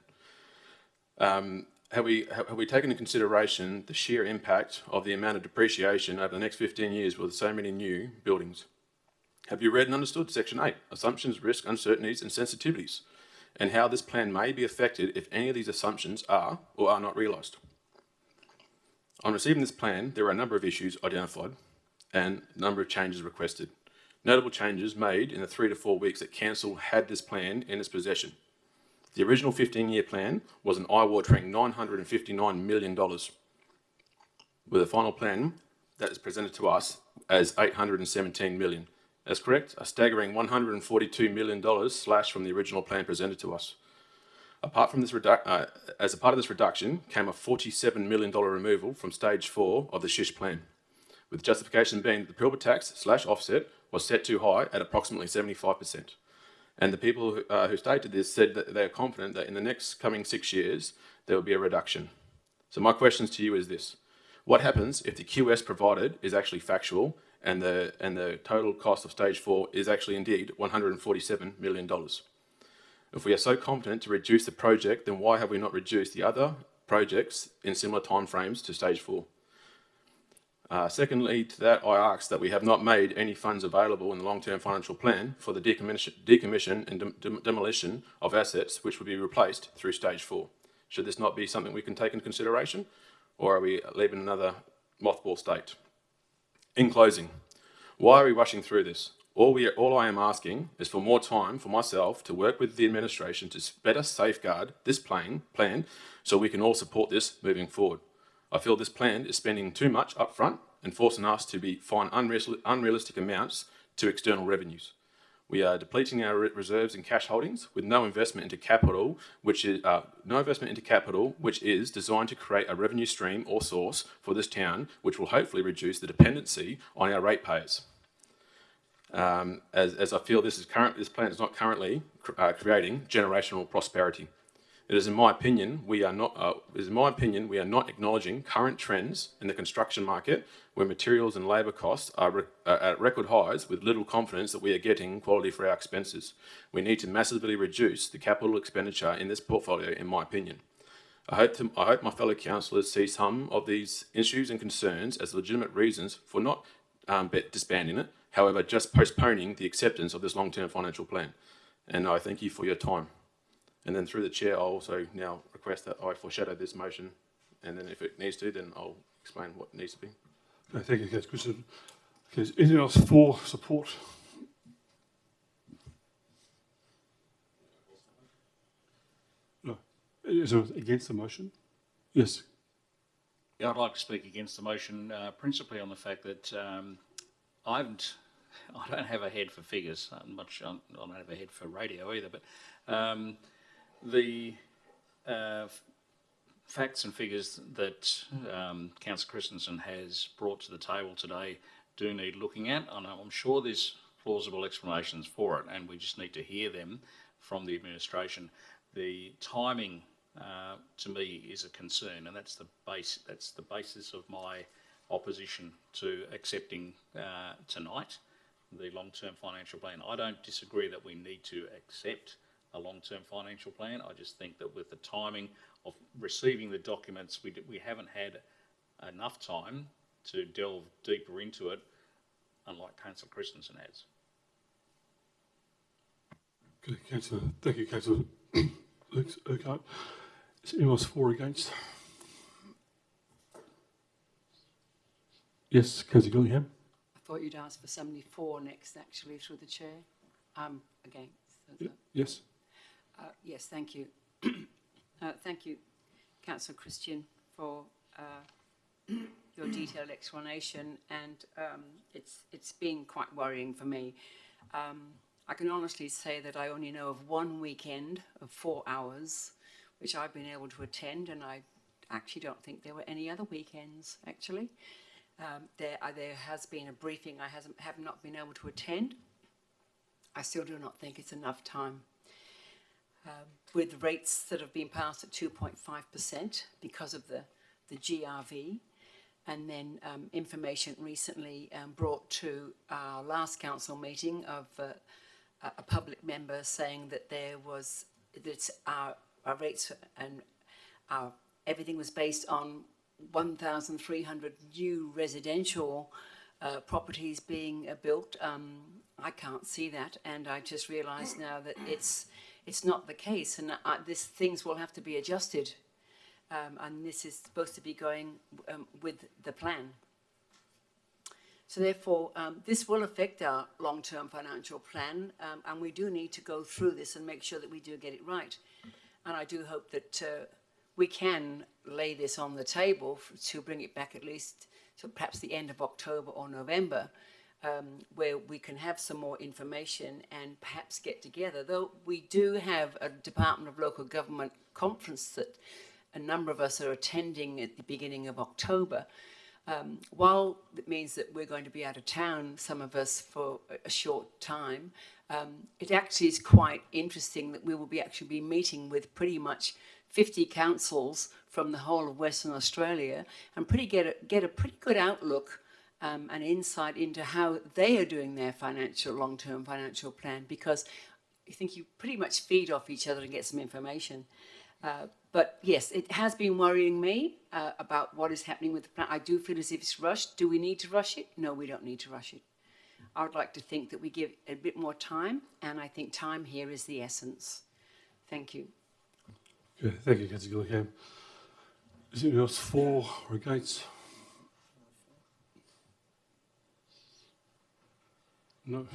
Have we taken into consideration the sheer impact of the amount of depreciation over the next 15 years with so many new buildings? Have you read and understood Section 8, Assumptions, Risk, Uncertainties and Sensitivities, and how this plan may be affected if any of these assumptions are or are not realised? On receiving this plan, there are a number of issues identified and a number of changes requested. Notable changes made in the 3 to 4 weeks that Council had this plan in its possession. The original 15-year plan was an eye-watering $959 million, with a final plan that is presented to us as $817 million. That's correct, a staggering $142 million slashed from the original plan presented to us. Apart from this as a part of this reduction came a $47 million removal from stage 4 of the SHISH plan, with justification being that the Pilbara tax / offset was set too high at approximately 75%. And the people who stated this said that they are confident that in the next coming 6 years, there will be a reduction. So my questions to you is this: what happens if the QS provided is actually factual and the total cost of stage 4 is actually indeed $147 million? If we are so confident to reduce the project, then why have we not reduced the other projects in similar timeframes to stage 4? Secondly to that, I ask that we have not made any funds available in the long-term financial plan for the decommission and demolition of assets which would be replaced through stage 4. Should this not be something we can take into consideration, or are we leaving another mothball state? In closing, why are we rushing through this? All I am asking is for more time for myself to work with the administration to better safeguard this plan so we can all support this moving forward. I feel this plan is spending too much upfront and forcing us to find unrealistic amounts to external revenues. We are depleting our reserves and cash holdings with no investment into capital, which is designed to create a revenue stream or source for this town, which will hopefully reduce the dependency on our ratepayers. As I feel this plan is not currently creating generational prosperity. It is in my opinion we are not acknowledging current trends in the construction market where materials and labour costs are at record highs with little confidence that we are getting quality for our expenses. We need to massively reduce the capital expenditure in this portfolio, in my opinion. I hope my fellow councillors see some of these issues and concerns as legitimate reasons for not disbanding it, however, just postponing the acceptance of this long-term financial plan. And I thank you for your time. And then through the chair, I'll also now request that I foreshadow this motion, and then if it needs to, then I'll explain what needs to be.
Okay, thank you, Councillor Christian. Okay, is anything else for support? No. Is there against the motion? Yes.
Yeah, I'd like to speak against the motion, principally on the fact that I don't have a head for figures. I don't have a head for radio either, but the facts and figures that Councillor Christensen has brought to the table today do need looking at. And I'm sure there's plausible explanations for it, and we just need to hear them from the administration. The timing, to me, is a concern, and that's the basis of my opposition to accepting tonight the long-term financial plan. I don't disagree that we need to accept a long-term financial plan. I just think that with the timing of receiving the documents, we haven't had enough time to delve deeper into it, unlike Councillor Christensen has.
Okay, Councillor. Thank you, Councillor Urquhart. Is anyone else for or against? Yes, Councillor Gillingham.
I thought you'd ask for somebody for next, actually, through the chair. Against.
Yes.
Yes, thank you. Thank you, Councillor Christian, for your detailed explanation, and it's been quite worrying for me. I can honestly say that I only know of one weekend of 4 hours which I've been able to attend, and I actually don't think there were any other weekends, actually. There has been a briefing I have not been able to attend. I still do not think it's enough time. With rates that have been passed at 2.5% because of the GRV, and then information recently brought to our last council meeting of a public member saying that our rates and everything was based on 1,300 new residential properties being built. I can't see that, and I just realised now that it's not the case, and things will have to be adjusted, and this is supposed to be going with the plan. So therefore, this will affect our long-term financial plan, and we do need to go through this and make sure that we do get it right. And I do hope that we can lay this on the table to bring it back at least to perhaps the end of October or November, where we can have some more information and perhaps get together. Though we do have a Department of Local Government conference that a number of us are attending at the beginning of October. While it means that we're going to be out of town, some of us, for a short time, it actually is quite interesting that we will actually be meeting with pretty much 50 councils from the whole of Western Australia and get a pretty good outlook and insight into how they are doing their long-term financial plan, because I think you pretty much feed off each other and get some information. But yes, it has been worrying me about what is happening with the plan. I do feel as if it's rushed. Do we need to rush it? No, we don't need to rush it. I would like to think that we give a bit more time, and I think time here is the essence. Thank you.
Okay, thank you, Councillor Gillingham. Is anyone else for or against? No.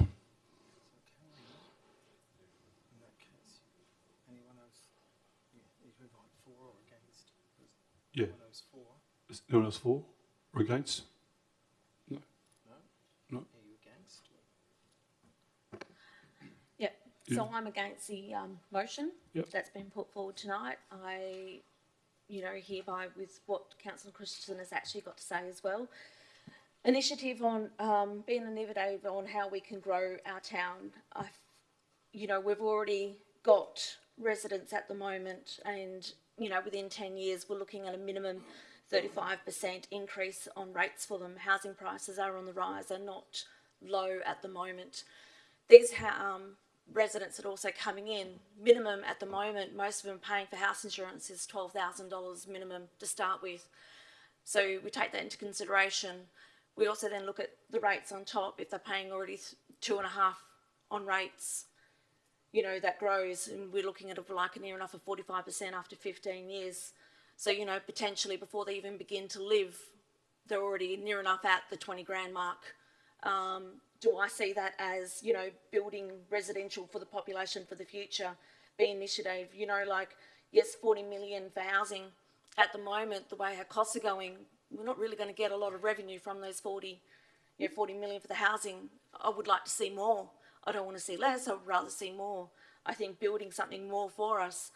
Yeah.
One of those four.
Is anyone else for or against? No.
Are you against?
Yep, so
Yeah.
I'm against the motion
Yep.
that's been put forward tonight. I, hereby with what Councillor Christensen has actually got to say as well. Initiative on being innovative on how we can grow our town. We've already got residents at the moment, and within 10 years we're looking at a minimum 35% increase on rates for them. Housing prices are on the rise, are not low at the moment. These residents that are also coming in, minimum at the moment, most of them paying for house insurance is $12,000 minimum to start with. So we take that into consideration. We also then look at the rates on top. If they're paying already 2.5 on rates, that grows, and we're looking at like near enough of 45% after 15 years. So, potentially before they even begin to live, they're already near enough at the 20 grand mark. Do I see that as, building residential for the population for the future, be initiative, yes, 40 million for housing. At the moment, the way our costs are going, we're not really going to get a lot of revenue from those 40 million for the housing. I would like to see more. I don't want to see less. I would rather see more. I think building something more for us,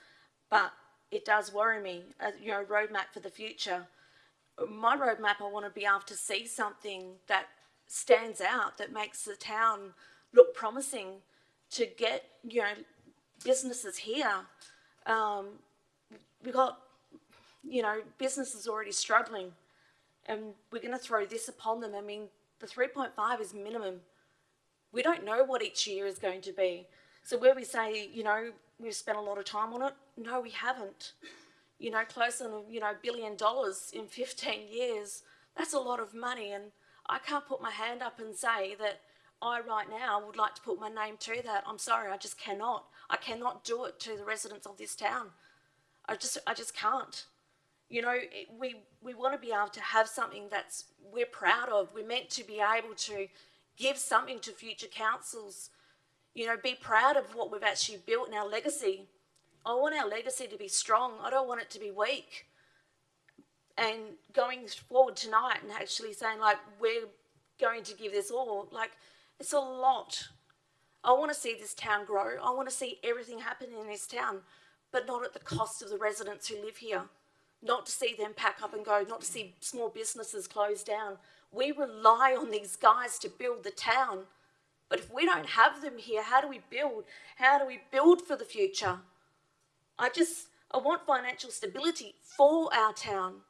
but it does worry me. Roadmap for the future. My roadmap, I want to be able to see something that stands out, that makes the town look promising, to get businesses here. We've got businesses already struggling, and we're going to throw this upon them. I mean, the 3.5 is minimum. We don't know what each year is going to be. So where we say, we've spent a lot of time on it, no, we haven't. Close to, $1 billion in 15 years, that's a lot of money. And I can't put my hand up and say that I right now would like to put my name to that. I'm sorry, I just cannot. I cannot do it to the residents of this town. I just can't. We want to be able to have something that's we're proud of. We're meant to be able to give something to future councils. Be proud of what we've actually built in our legacy. I want our legacy to be strong. I don't want it to be weak. And going forward tonight and actually saying, we're going to give this all, it's a lot. I want to see this town grow. I want to see everything happen in this town, but not at the cost of the residents who live here. Not to see them pack up and go, not to see small businesses close down. We rely on these guys to build the town. But if we don't have them here, how do we build? How do we build for the future? I want financial stability for our town.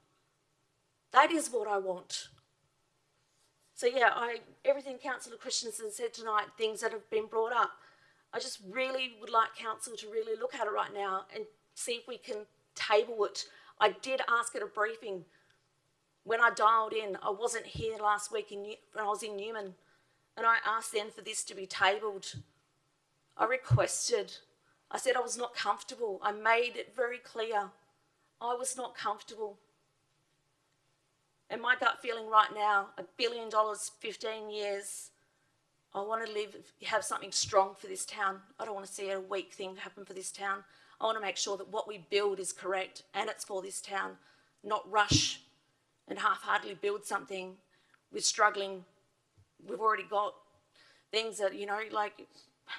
That is what I want. So yeah, everything Councillor Christensen said tonight, things that have been brought up, I just really would like Council to really look at it right now and see if we can table it. I did ask at a briefing when I dialed in. I wasn't here last week when I was in Newman, and I asked then for this to be tabled. I requested. I said I was not comfortable. I made it very clear. I was not comfortable. And my gut feeling right now, $1 billion, 15 years, I want to have something strong for this town. I don't want to see a weak thing happen for this town. I want to make sure that what we build is correct and it's for this town, not rush and half-heartedly build something. We're struggling. We've already got things that,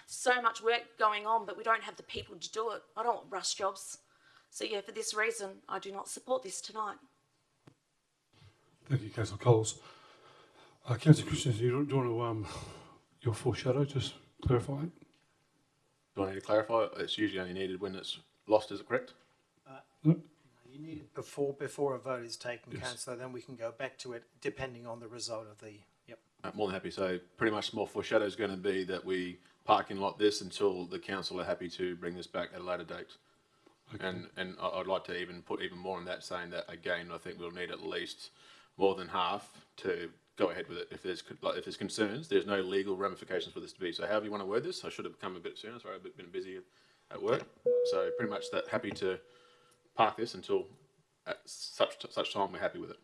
so much work going on, but we don't have the people to do it. I don't want rush jobs. So yeah, for this reason, I do not support this tonight.
Thank you, Councillor Coles. Councillor Christensen, do you want to, your foreshadow, just clarify it?
Do I need to clarify? It's usually only needed when it's lost, is it correct?
No.
You need it before a vote is taken,
Yes.
Councillor, then we can go back to it depending on the result of the,
More than happy. So pretty much more foreshadow is going to be that we park in like this until the council are happy to bring this back at a later date. Okay. And I'd like to even put even more on that, saying that again, I think we'll need at least more than half to go ahead with it. If there's concerns, there's no legal ramifications for this to be. So however you want to word this, I should have come a bit sooner. Sorry, I've been busy at work. So pretty much that happy to park this until at such time we're happy with it.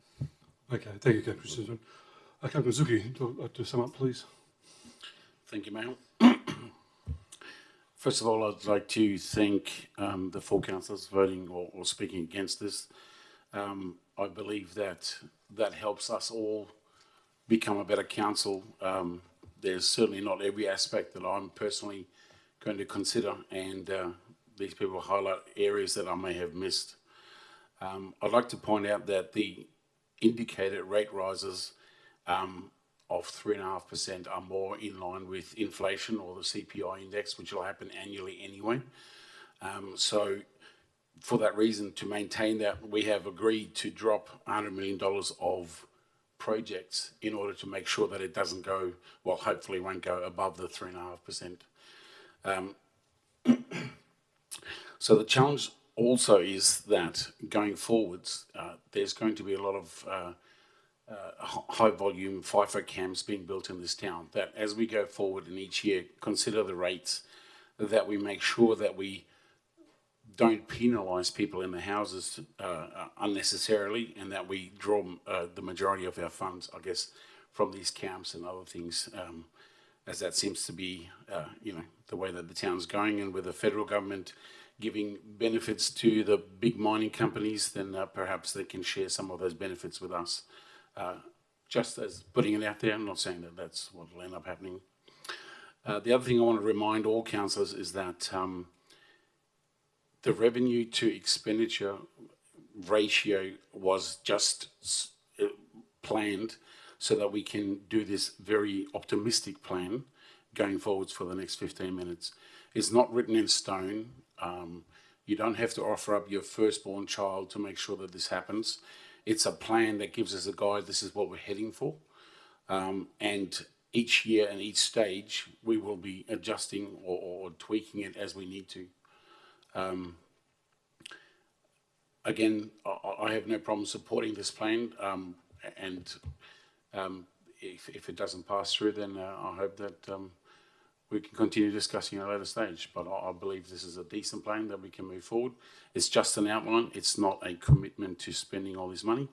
Okay, thank you, Councillor Christensen. Councillor Zuki, to sum up, please.
Thank you, Mayor. First of all, I'd like to thank the four councillors voting or speaking against this. I believe that helps us all become a better council. There's certainly not every aspect that I'm personally going to consider, and these people highlight areas that I may have missed. I'd like to point out that the indicated rate rises of 3.5% are more in line with inflation or the CPI index, which will happen annually anyway. So for that reason, to maintain that, we have agreed to drop $100 million of projects in order to make sure that it doesn't go, well, hopefully won't go above the 3.5%. So the challenge also is that going forwards, there's going to be a lot of high volume FIFO camps being built in this town, that as we go forward in each year, consider the rates, that we make sure that we don't penalise people in the houses unnecessarily, and that we draw the majority of our funds, I guess, from these camps and other things, as that seems to be, the way that the town's going. And with the federal government giving benefits to the big mining companies, then perhaps they can share some of those benefits with us. Just as putting it out there, I'm not saying that that's what will end up happening. The other thing I want to remind all councillors is that the revenue to expenditure ratio was just planned so that we can do this very optimistic plan going forwards for the next 15 minutes. It's not written in stone. You don't have to offer up your firstborn child to make sure that this happens. It's a plan that gives us a guide. This is what we're heading for. And each year and each stage, we will be adjusting or tweaking it as we need to. Again, I have no problem supporting this plan, and if it doesn't pass through, then I hope that we can continue discussing at a later stage. But I believe this is a decent plan that we can move forward. It's just an outline. It's not a commitment to spending all this money.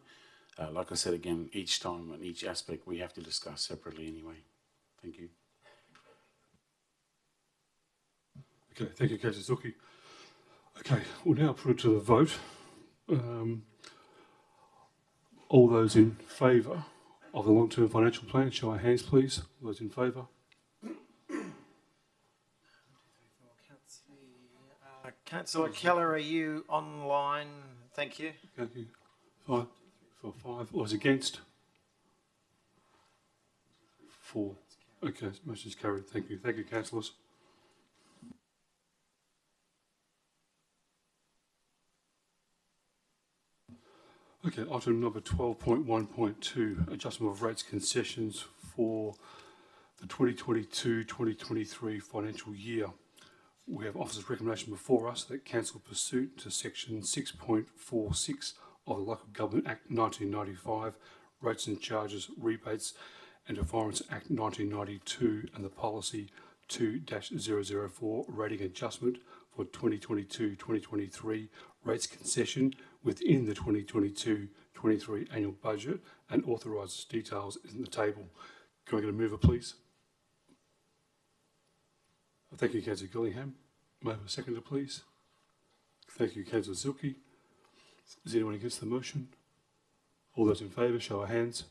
Like I said, again, each time and each aspect we have to discuss separately anyway. Thank you.
Okay, thank you, Councillor Zucchi. Okay, we'll now put it to the vote. All those in favour of the long-term financial plan, show our hands, please. All those in favour?
Councillor Keller, are you online? Thank you.
Thank you. 5 for 5. All those against? 4. Okay, motion is carried. Thank you. Thank you, councillors. Okay, item number 12.1.2, adjustment of rates concessions for the 2022-2023 financial year. We have officer's recommendation before us that council pursuant to section 6.46 of the Local Government Act 1995, Rates and Charges, Rebates and Environments Act 1992 and the Policy 2-004 rating adjustment for 2022-2023 rates concession within the 2022-23 annual budget and authorises details in the table. Can I get a mover, please? Thank you, Councillor Gillingham. May I have a seconder, please? Thank you, Councillor Zucchi. Is anyone against the motion? All those in favour, show of hands.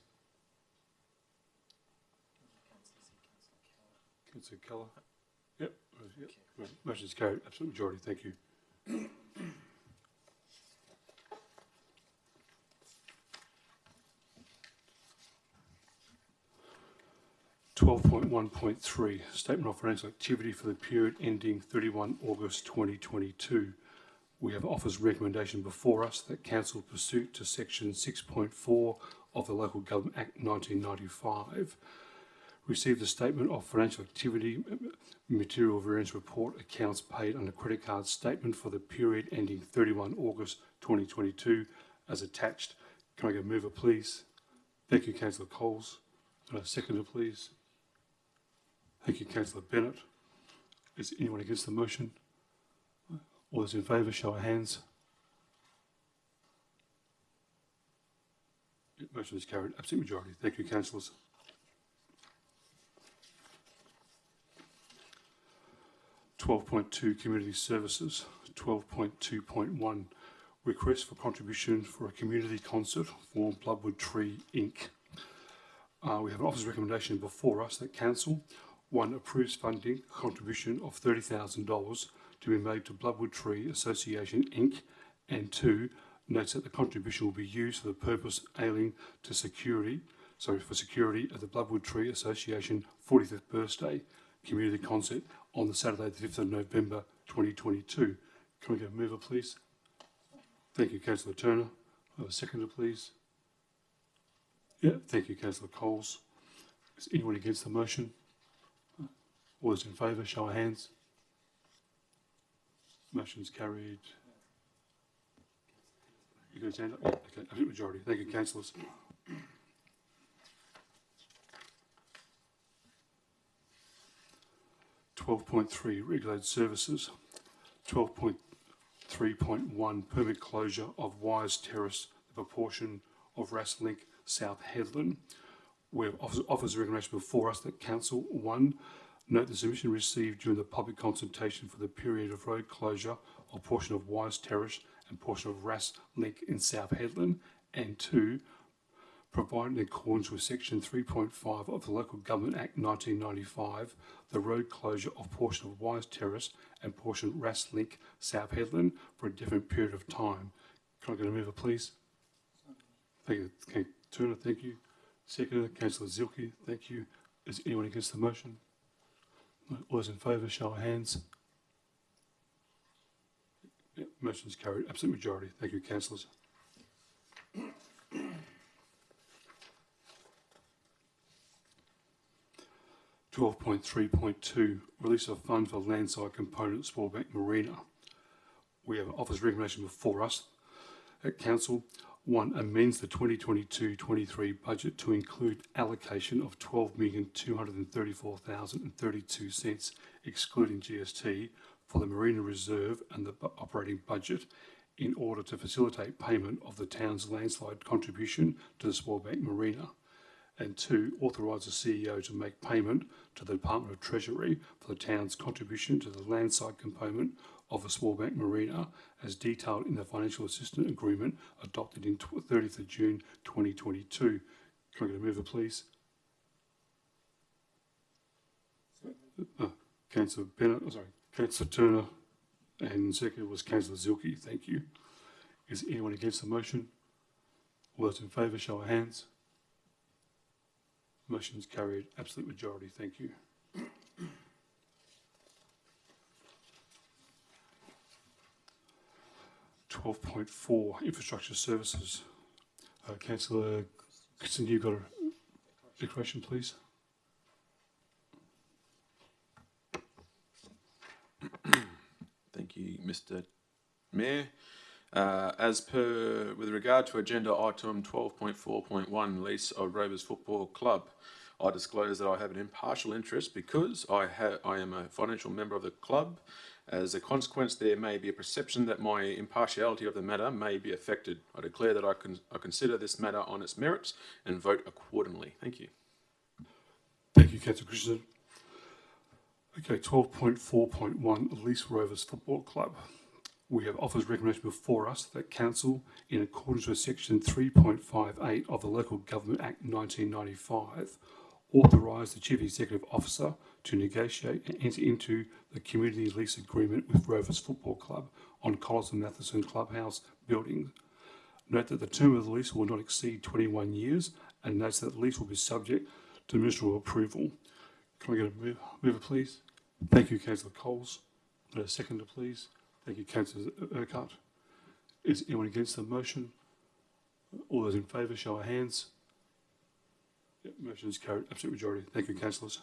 Councillor Keller. Yep. Right. Motion is carried. Absolute majority. Thank you. 12.1.3, Statement of Financial Activity for the period ending 31 August 2022. We have officer's recommendation before us that council pursuant to section 6.4 of the Local Government Act 1995 receive the Statement of Financial Activity, Material Variance Report, accounts paid under credit card statement for the period ending 31 August 2022 as attached. Can I get a mover, please? Thank you, Councillor Coles. And a seconder, please. Thank you, Councillor Bennett. Is anyone against the motion? All those in favour, show of hands. Motion is carried. Absolute majority. Thank you, councillors. 12.2 Community Services. 12.2.1. request for contribution for a community concert for Bloodwood Tree Inc. We have an officer's recommendation before us that council, 1, approves funding contribution of $30,000 to be made to Bloodwood Tree Association Inc. and 2, notes that the contribution will be used for the purpose ailing to security at the Bloodwood Tree Association 45th birthday community concert on the Saturday the 5th of November 2022. Can we get a mover, please? Thank you, Councillor Turner. Have a seconder, please. Yeah, thank you, Councillor Coles. Is anyone against the motion? All those in favour, show of hands. Motion's carried. You got a hand up? Yeah, okay, absolute majority. Thank you, councillors. (12.3) Regulated services. 12.3.1 permit closure of Wise Terrace, the proportion of Rasslink South Headland. We have offers a recommendation before us that council, 1, note the submission received during the public consultation for the period of road closure of portion of Wise Terrace and portion of Rasslink in South Headland, and 2, provide in accordance with section 3.5 of the Local Government Act 1995, the road closure of portion of Wise Terrace and portion Rasslink South Headland for a different period of time. Can I get a mover, please? Thank you, Councillor Turner, thank you. Seconder, Councillor Zielke, thank you. Is anyone against the motion? All those in favour, show of hands. Yeah, motion's carried, absolute majority. Thank you, councillors. 12.3.2 release of funds for landside component Sportbank Marina. We have an officer's recommendation before us at council. 1, amends the 2022-23 budget to include allocation of $12,234,032 excluding GST for the Marina Reserve and the operating budget in order to facilitate payment of the town's landslide contribution to the Sportbank Marina. And 2, authorise the CEO to make payment to the Department of Treasury for the town's contribution to the landside component of the Sportbank Marina as detailed in the financial assistance agreement adopted in 30th of June 2022. Can I get a mover, please? Councillor Bennett, Councillor Turner, and second was Councillor Zielke. Thank you. Is anyone against the motion? All those in favour, show of hands. Motion's carried, absolute majority. Thank you. (12.4) Infrastructure Services. Councillor Christensen, you've got a declaration, please.
Thank you, Mr. Mayor. With regard to agenda item 12.4.1, lease of Rovers Football Club, I disclose that I have an impartial interest because I am a financial member of the club. As a consequence, there may be a perception that my impartiality of the matter may be affected. I declare that I consider this matter on its merits and vote accordingly. Thank you.
Thank you, Councillor Christensen. Okay, 12.4.1, Lease Rovers Football Club. We have offered recommendation before us that council, in accordance with section 3.58 of the Local Government Act 1995, authorise the Chief Executive Officer to negotiate and enter into the community lease agreement with Rovers Football Club on Collins and Matheson Clubhouse building. Note that the term of the lease will not exceed 21 years and notes that the lease will be subject to ministerial approval. Can I get a mover, please? Thank you, Councillor Coles. A seconder, please. Thank you, Councillor Urquhart. Is anyone against the motion? All those in favour, show of hands. Yep, motion is carried, absolute majority. Thank you, councillors.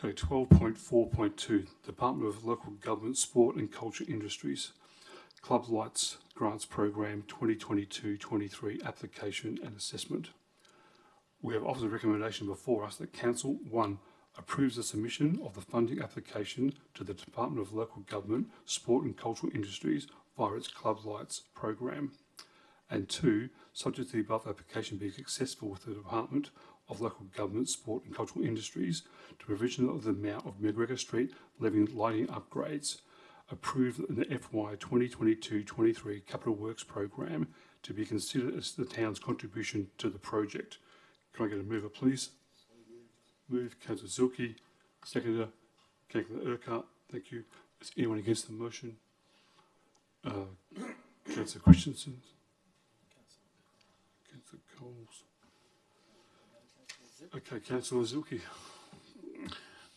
Okay, 12.4.2, Department of Local Government, Sport and Culture Industries, Club Lights Grants Program 2022-23 application and assessment. We have offered a recommendation before us that council, 1, approves the submission of the funding application to the Department of Local Government, Sport and Cultural Industries via its Club Lights program. And 2, subject to the above application being successful with the Department of local government, sport and cultural industries to provision of the amount of McGregor Street lighting upgrades approved in the FY 2022-23 Capital Works Program to be considered as the town's contribution to the project. Can I get a mover, please? Move, Councillor Zilke. Seconder, Councillor Urquhart. Thank you. Is anyone against the motion? Councillor Christensen. Councillor Coles. Okay, Councillor Zilke.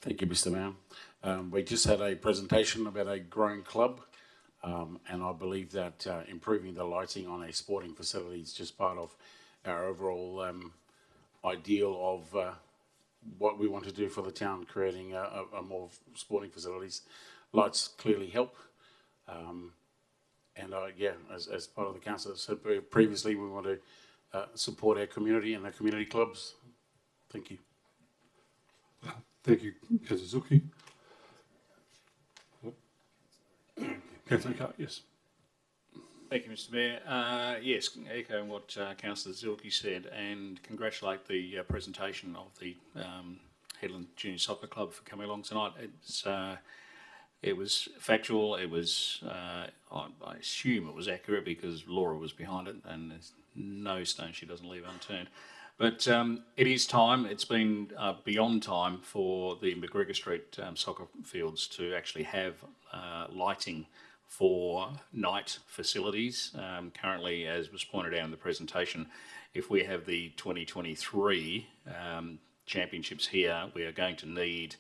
Thank you, Mr. Mayor. We just had a presentation about a growing club, and I believe that improving the lighting on a sporting facility is just part of our overall ideal of what we want to do for the town, creating a more sporting facilities. Lights clearly help. And yeah, as part of the council, as I said previously, we want to support our community and our community clubs. Thank you.
Thank you, Councillor Zilke. Councillor Urquhart, yes.
Thank you, Mr. Mayor. Yes, echoing what Councillor Zilke said, and congratulate the presentation of the Headland Junior Soccer Club for coming along tonight. It was factual. It was, I assume it was accurate because Laura was behind it, and there's no stone she doesn't leave unturned. But it is time. It's been beyond time for the McGregor Street soccer fields to actually have lighting for night facilities. Currently, as was pointed out in the presentation, if we have the 2023 championships here, we are going to need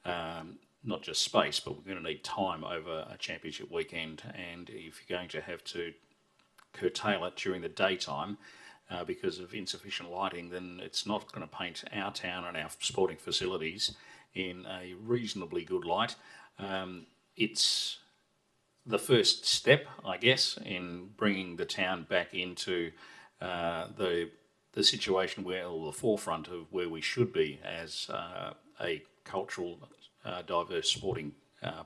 not just space, but we're going to need time over a championship weekend. And if you're going to have to curtail it during the daytime because of insufficient lighting, then it's not going to paint our town and our sporting facilities in a reasonably good light. It's the first step, I guess, in bringing the town back into the situation where, or the forefront of where we should be as a cultural, diverse sporting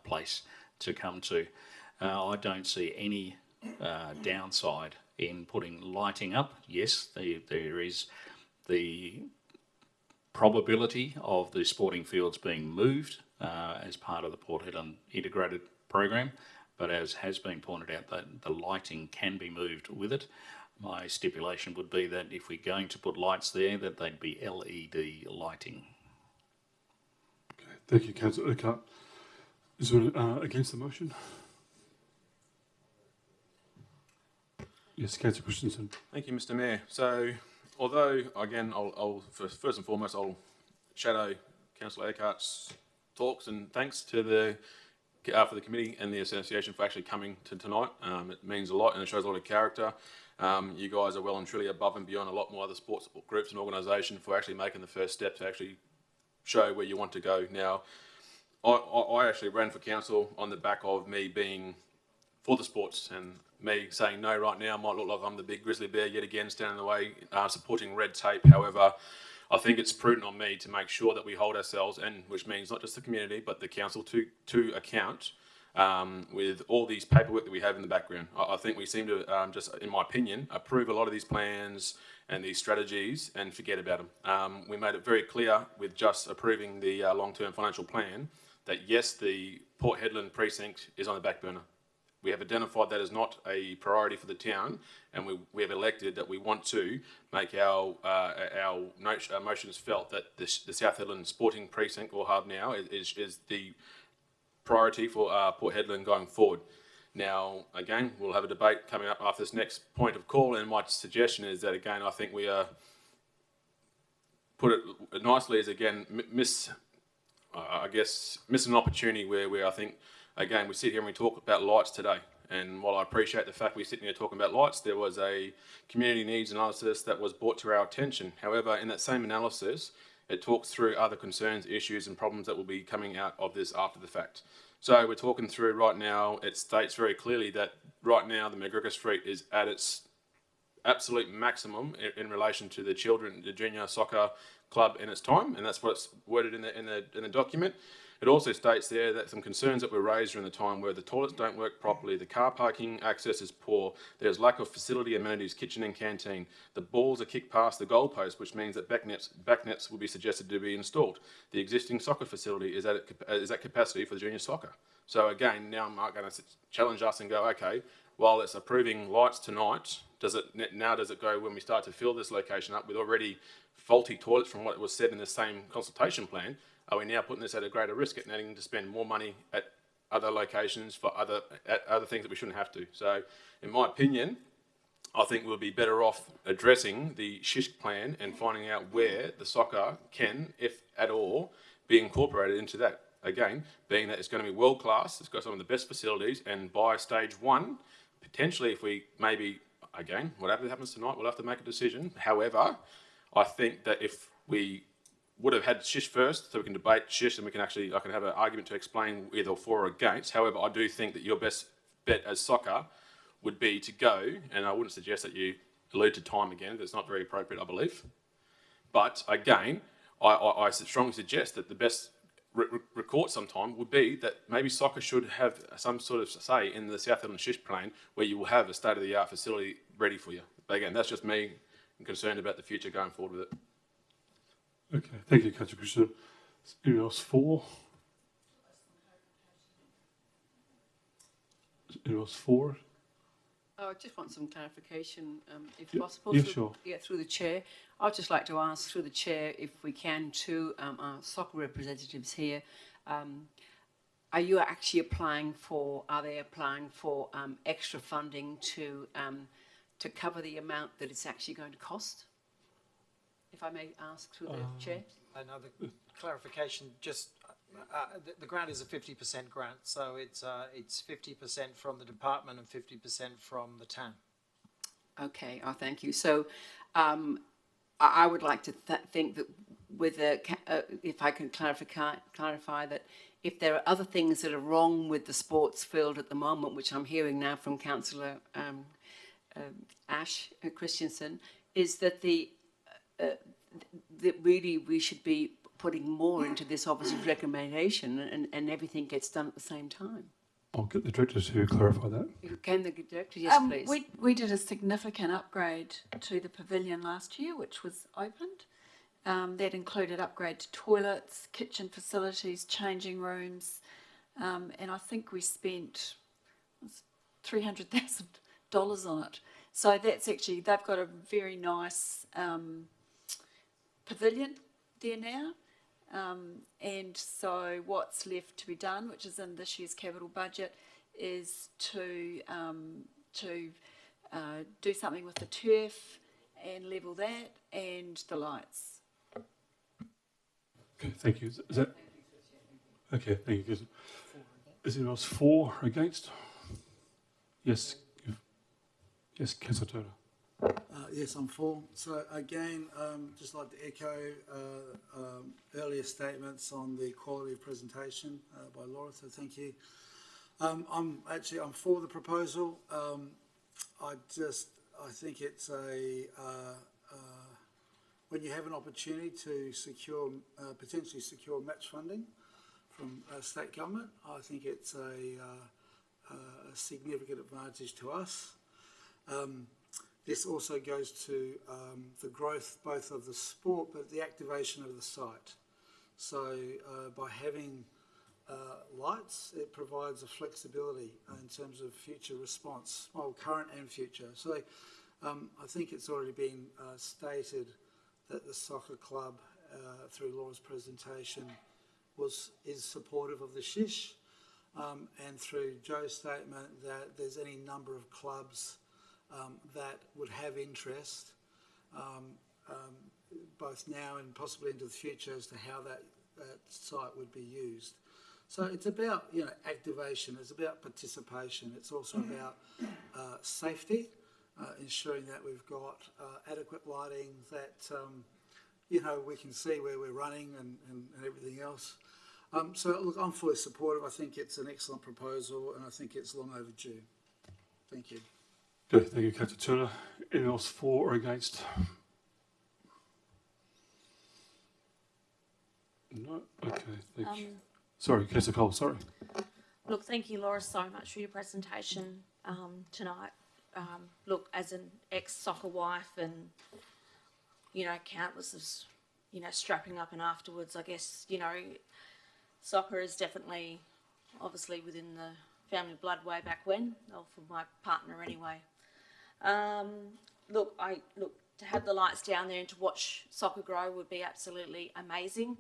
place to come to. I don't see any downside in putting lighting up. Yes, there is the probability of the sporting fields being moved as part of the Port Hedland integrated program, but as has been pointed out, that the lighting can be moved with it. My stipulation would be that if we're going to put lights there, that they'd be LED lighting.
Okay, thank you, Councillor Urquhart. Is there against the motion? Yes, Councillor Christensen.
Thank you, Mr. Mayor. So, although again, I'll first and foremost, I'll shadow Councillor Urquhart's talks, and thanks to the for the committee and the association for actually coming to tonight. It means a lot and it shows a lot of character. You guys are well and truly above and beyond a lot more other sports groups and organisations for actually making the first step to actually show where you want to go. Now, I actually ran for council on the back of me being for the sports, and me saying no right now might look like I'm the big grizzly bear yet again, standing in the way, supporting red tape. However, I think it's prudent on me to make sure that we hold ourselves, and which means not just the community, but the council to account with all these paperwork that we have in the background. I think we seem to, just in my opinion, approve a lot of these plans and these strategies and forget about them. We made it very clear with just approving the long-term financial plan that yes, the Port Hedland precinct is on the back burner. We have identified that as not a priority for the town, and we have elected that we want to make our motions felt that the South Hedland Sporting Precinct or Hub now is the priority for Port Hedland going forward. Now, again, we'll have a debate coming up after this next point of call, and my suggestion is that, again, I think we are, put it nicely, is again, miss an opportunity where I think, again, we sit here and we talk about lights today. And while I appreciate the fact we're sitting here talking about lights, there was a community needs analysis that was brought to our attention. However, in that same analysis, it talks through other concerns, issues and problems that will be coming out of this after the fact. So we're talking through right now, it states very clearly that right now the McGregor Street is at its absolute maximum in relation to the junior soccer club in its time, and that's what's worded in the document. It also states there that some concerns that were raised during the time where the toilets don't work properly, the car parking access is poor, there's lack of facility amenities, kitchen and canteen, the balls are kicked past the goalpost, which means that back nets will be suggested to be installed. The existing soccer facility is at capacity for the junior soccer. So again, now Mark going to challenge us and go, okay, while it's approving lights tonight, does it go when we start to fill this location up with already faulty toilets from what was said in the same consultation plan? Are we now putting this at a greater risk at needing to spend more money at other locations for other things that we shouldn't have to? So, in my opinion, I think we'll be better off addressing the SHISH plan and finding out where the soccer can, if at all, be incorporated into that. Again, being that it's going to be world class, it's got some of the best facilities, and by stage one, potentially if we maybe, again, whatever happens tonight, we'll have to make a decision. However, I think that if we would have had SHISH first, so we can debate SHISH and I can have an argument to explain either for or against. However, I do think that your best bet as soccer would be to go, and I wouldn't suggest that you allude to time again, that's not very appropriate, I believe. But again, I strongly suggest that the best recourse sometime would be that maybe soccer should have some sort of say in the South Island SHISH plan where you will have a state-of-the-art facility ready for you. But again, that's just me concerned about the future going forward with it.
Okay, thank you, Councillor Christian. Anyone else for? Anyone else for?
I just want some clarification, if possible.
Yeah, sure.
Yeah, through the chair. I'd just like to ask through the chair, if we can, to our soccer representatives here. Are you actually applying for? Are they applying for extra funding to cover the amount that it's actually going to cost? If I may ask through the chair.
Another clarification, just the grant is a 50% grant, so it's 50% from the department and 50% from the town.
Okay, thank you. So I would like to think that with if I can clarify that if there are other things that are wrong with the sports field at the moment, which I'm hearing now from Councillor Ash Christensen, is that that really we should be putting more into this officer's recommendation and everything gets done at the same time.
I'll get the director to clarify that.
Can the director? Yes, please.
We did a significant upgrade to the pavilion last year, which was opened. That included upgrade to toilets, kitchen facilities, changing rooms, and I think we spent $300,000 on it. So that's actually, they've got a very nice pavilion there now. And so what's left to be done, which is in this year's capital budget, is to do something with the turf and level that and the lights.
Okay, thank you. Is that okay? Thank you. Is anyone else for or against? Yes. Yes, Councillor Turner.
Yes, I'm for. So again, just like to echo earlier statements on the quality of presentation by Laura. So thank you. I'm for the proposal. I think it's when you have an opportunity to secure potentially secure match funding from state government, I think it's a significant advantage to us. This also goes to the growth both of the sport but the activation of the site. So by having lights, it provides a flexibility in terms of future response, well, current and future. So I think it's already been stated that the soccer club, through Laura's presentation, is supportive of the SHISH, and through Joe's statement that there's any number of clubs that would have interest, both now and possibly into the future, as to how that site would be used. So it's about activation, it's about participation, it's also about safety, ensuring that we've got adequate lighting, that we can see where we're running and everything else. So look, I'm fully supportive. I think it's an excellent proposal and I think it's long overdue. Thank you.
Okay, thank you, Councillor Turner. Anyone else for or against? No? Okay, thank you. Sorry, Councillor Cole, sorry.
Look, thank you, Laura, so much for your presentation tonight. Look, as an ex-soccer wife and, you know, countless of, you know, strapping up and afterwards, I guess, you know, soccer is definitely, obviously, within the family blood way back when, or for my partner anyway. Look, to have the lights down there and to watch soccer grow would be absolutely amazing.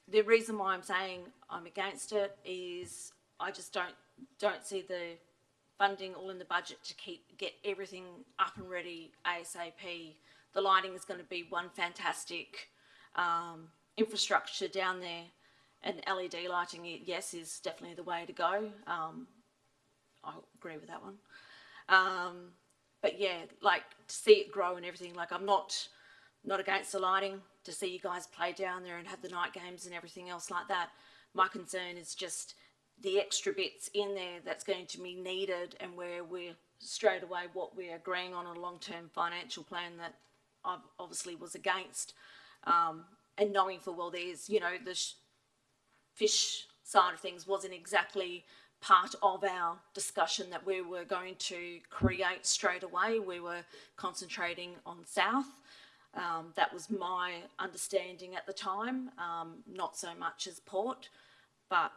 The reason why I'm saying I'm against it is I just don't see the funding all in the budget to get everything up and ready ASAP. The lighting is going to be one fantastic infrastructure down there, and LED lighting, yes, is definitely the way to go. I agree with that one. But yeah, like to see it grow and everything, like I'm not against the lighting, to see you guys play down there and have the night games and everything else like that. My concern is just the extra bits in there that's going to be needed, and where we're straight away what we're agreeing on a long-term financial plan that I obviously was against, and knowing full well there's, you know, the fish side of things wasn't exactly part of our discussion that we were going to create straight away. We were concentrating on South. That was my understanding at the time, not so much as Port, but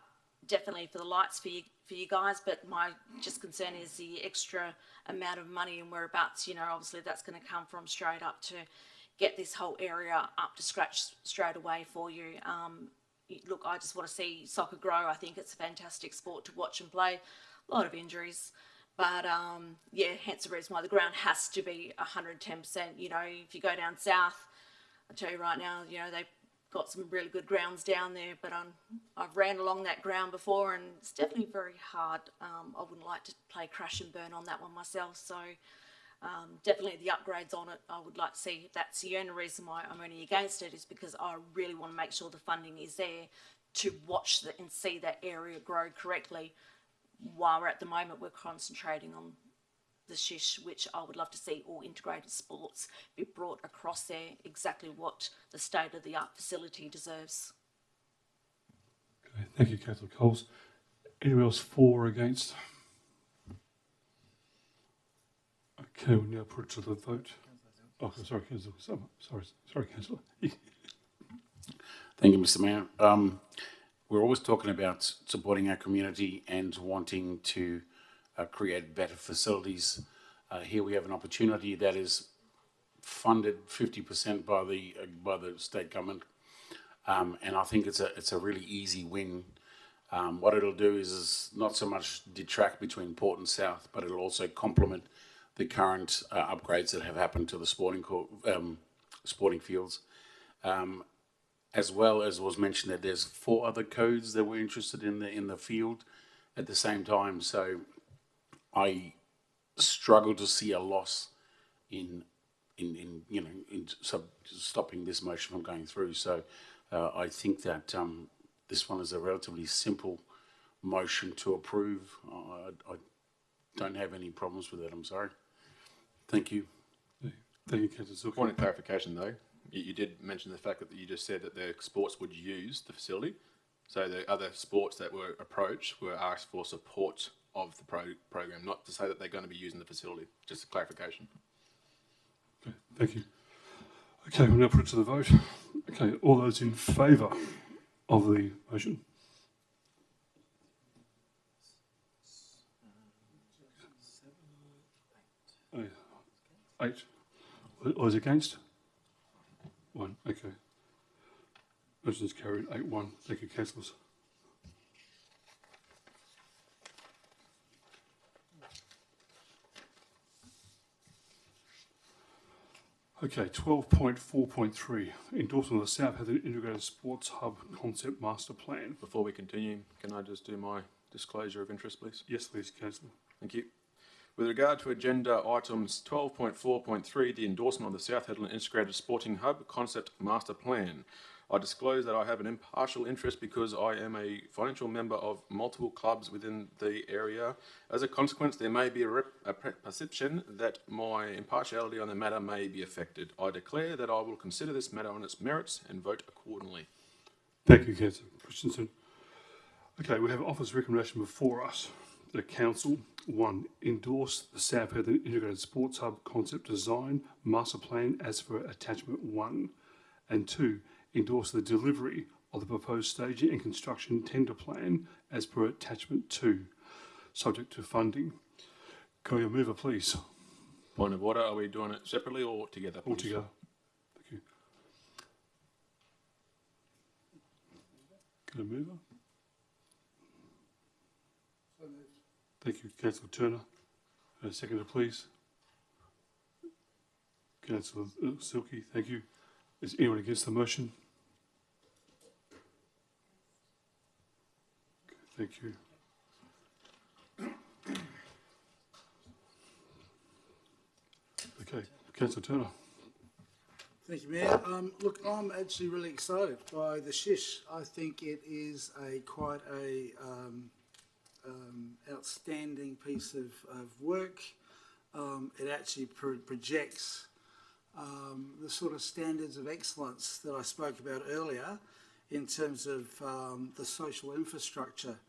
definitely for the lights for you guys. But my just concern is the extra amount of money and whereabouts, you know, obviously that's going to come from straight up to get this whole area up to scratch straight away for you. Look, I just want to see soccer grow. I think it's a fantastic sport to watch and play. A lot of injuries. But, yeah, hence the reason why the ground has to be 110%. You know, if you go down south, I tell you right now, you know, they've got some really good grounds down there. But I've ran along that ground before, and it's definitely very hard. I wouldn't like to play crash and burn on that one myself. So definitely the upgrades on it, I would like to see. That's the only reason why I'm only against it, is because I really want to make sure the funding is there to watch and see that area grow correctly, while we're at the moment we're concentrating on the shish, which I would love to see all integrated sports be brought across there, exactly what the state-of-the-art facility deserves.
Okay, thank you, Councillor Coles. Anyone else for or against? Okay, we'll now put it to the vote. Oh, sorry, Councillor. Sorry, Councillor.
Thank you, Mr. Mayor. We're always talking about supporting our community and wanting to create better facilities. Here we have an opportunity that is funded 50% by the state government, and I think it's a really easy win. What it'll do is not so much detract between Port and South, but it'll also complement the current upgrades that have happened to the sporting fields. As well as was mentioned that there's 4 other codes that we're interested in the field at the same time. So I struggle to see a loss in stopping this motion from going through. So I think that this one is a relatively simple motion to approve. I don't have any problems with it. I'm sorry. Thank you.
Thank you, Councillor Zucker.
Point of clarification though. You did mention the fact that you just said that the sports would use the facility. So the other sports that were approached were asked for support of the program, not to say that they're going to be using the facility. Just a clarification.
Okay, thank you. Okay, we'll now put it to the vote. Okay, all those in favour of the motion? Eight. All those against? 1. Okay. Motion is carried. 8-1. Thank you, councillors. Okay, 12.4.3, endorsement of the South Heatherton Integrated Sports Hub Concept Master Plan.
Before we continue, can I just do my disclosure of interest, please?
Yes, please, Councillor.
Thank you. With regard to agenda items 12.4.3, the endorsement of the South Heatherton Integrated Sporting Hub Concept Master Plan, I disclose that I have an impartial interest because I am a financial member of multiple clubs within the area. As a consequence, there may be a perception that my impartiality on the matter may be affected. I declare that I will consider this matter on its merits and vote accordingly.
Thank you, Councillor Christensen. Okay, we have office recommendation before us. The council, 1, endorse the South Headland Integrated Sports Hub concept design master plan as per attachment 1, and 2, endorse the delivery of the proposed staging and construction tender plan as per attachment 2, subject to funding. Can we move it, please?
Point of order, are we doing it separately or together?
All
please?
together. Thank you. Can I move it? Thank you, Councillor Turner. A seconder, please. Councillor Silky, thank you. Is anyone against the motion? Okay, thank you. Okay, Councillor Turner.
Thank you, Mayor. Look, I'm actually really excited by the SHISH. I think it is quite a outstanding piece of work. It actually projects the sort of standards of excellence that I spoke about earlier in terms of the social infrastructure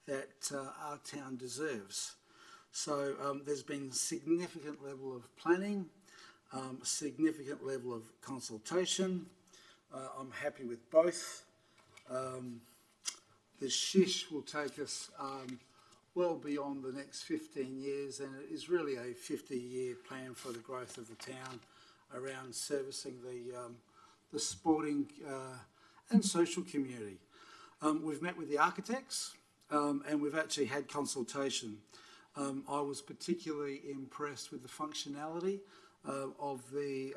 that our town deserves. So there's been a significant level of planning, a significant level of consultation. I'm happy with both. The SHISH will take us well beyond the next 15 years, and it is really a 50-year plan for the growth of the town around servicing the sporting and social community. We've met with the architects and we've actually had consultation. I was particularly impressed with the functionality of the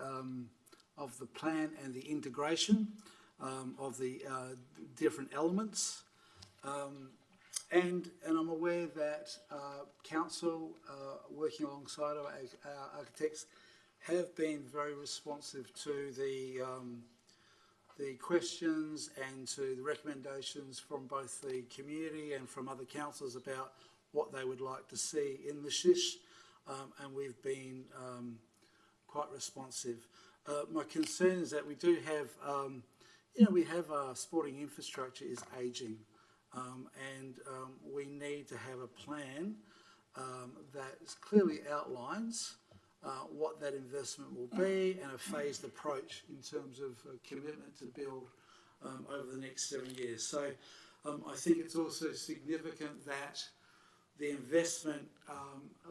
plan and the integration of the different elements. And I'm aware that council, working alongside our architects, have been very responsive to the questions and to the recommendations from both the community and from other councillors about what they would like to see in the SHISH, and we've been quite responsive. My concern is that we do have, we have our sporting infrastructure is ageing, and we need to have a plan that clearly outlines what that investment will be and a phased approach in terms of commitment to build over the next 7 years. So I think it's also significant that the investment,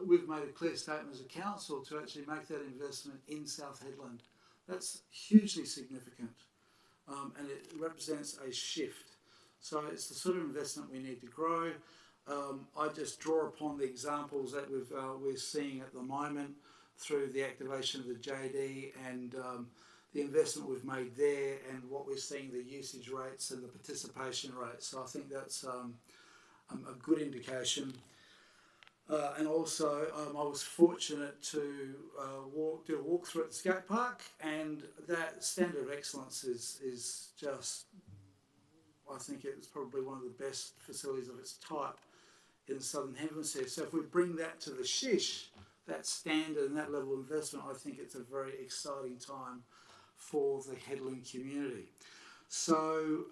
we've made a clear statement as a council to actually make that investment in South Headland. That's hugely significant, and it represents a shift. So it's the sort of investment we need to grow. I just draw upon the examples that we're seeing at the moment through the activation of the JD and the investment we've made there, and what we're seeing, the usage rates and the participation rates. So I think that's a good indication. And also, I was fortunate to do a walkthrough at the skate park, and that standard of excellence is just, I think it's probably one of the best facilities of its type in the Southern Hemisphere. So if we bring that to the SHISH, that standard and that level of investment, I think it's a very exciting time for the Headland community. So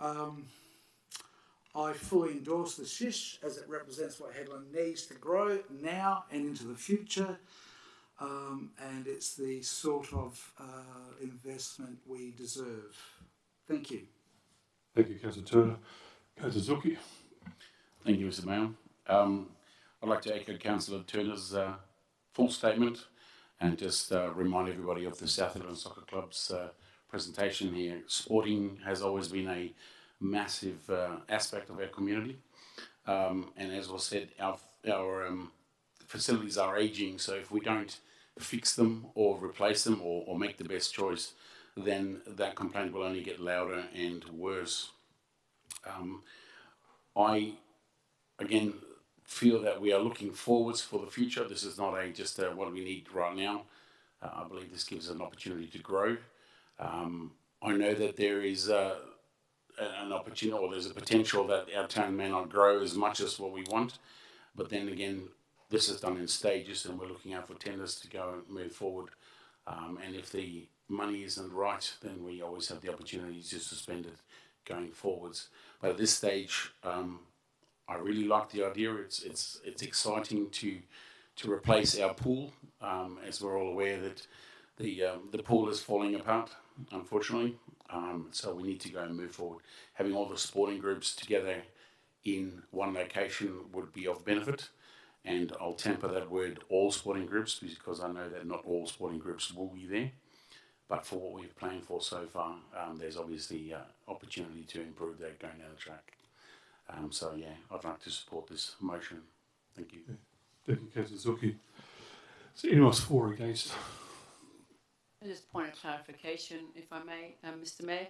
I fully endorse the SHISH as it represents what Headland needs to grow now and into the future, and it's the sort of investment we deserve. Thank you.
Thank you, Councillor Turner. Councillor Zuki.
Thank you, Mr. Mayor. I'd like to echo Councillor Turner's full statement and just remind everybody of the South Headland Soccer Club's presentation here. Sporting has always been a massive aspect of our community, and as was said, our facilities are ageing, so if we don't fix them or replace them or make the best choice, then that complaint will only get louder and worse. I, again, feel that we are looking forwards for the future. This is not just what we need right now. I believe this gives us an opportunity to grow. I know that there is an opportunity, or there's a potential that our town may not grow as much as what we want, but then again, this is done in stages, and we're looking out for tenders to go and move forward. And if the money isn't right, then we always have the opportunity to suspend it going forwards. But at this stage, I really like the idea. It's exciting to replace our pool, as we're all aware that the pool is falling apart, unfortunately. So we need to go and move forward. Having all the sporting groups together in one location would be of benefit. And I'll temper that word all sporting groups because I know that not all sporting groups will be there. But for what we've planned for so far, there's obviously opportunity to improve that going down the track. So yeah, I'd like to support this motion. Thank you.
Thank you, Councillor Zuki. So anyone else for or against?
Just a point of clarification, if I may, Mr. Mayor.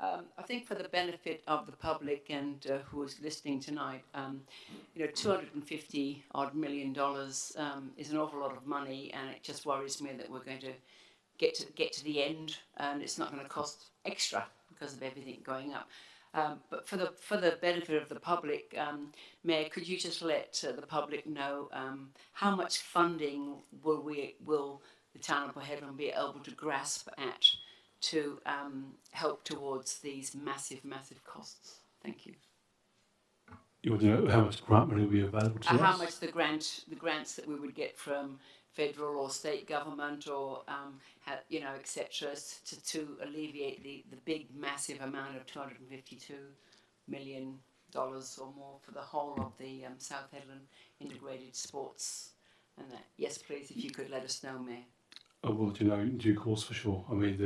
I think for the benefit of the public and who is listening tonight, $250 odd million is an awful lot of money, and it just worries me that we're going to get to the end and it's not going to cost extra because of everything going up. But for the benefit of the public, Mayor, could you just let the public know how much funding will the town of Port Hedland be able to grasp at to help towards these massive costs? Thank you.
You want to know how much grant money will be available to us?
How much the grants that we would get from federal or state government or etc. to alleviate the big massive amount of $252 million or more for the whole of the South Hedland integrated sports and that. Yes, please, if you could let us know, Mayor.
I will let you know in due course for sure. I mean,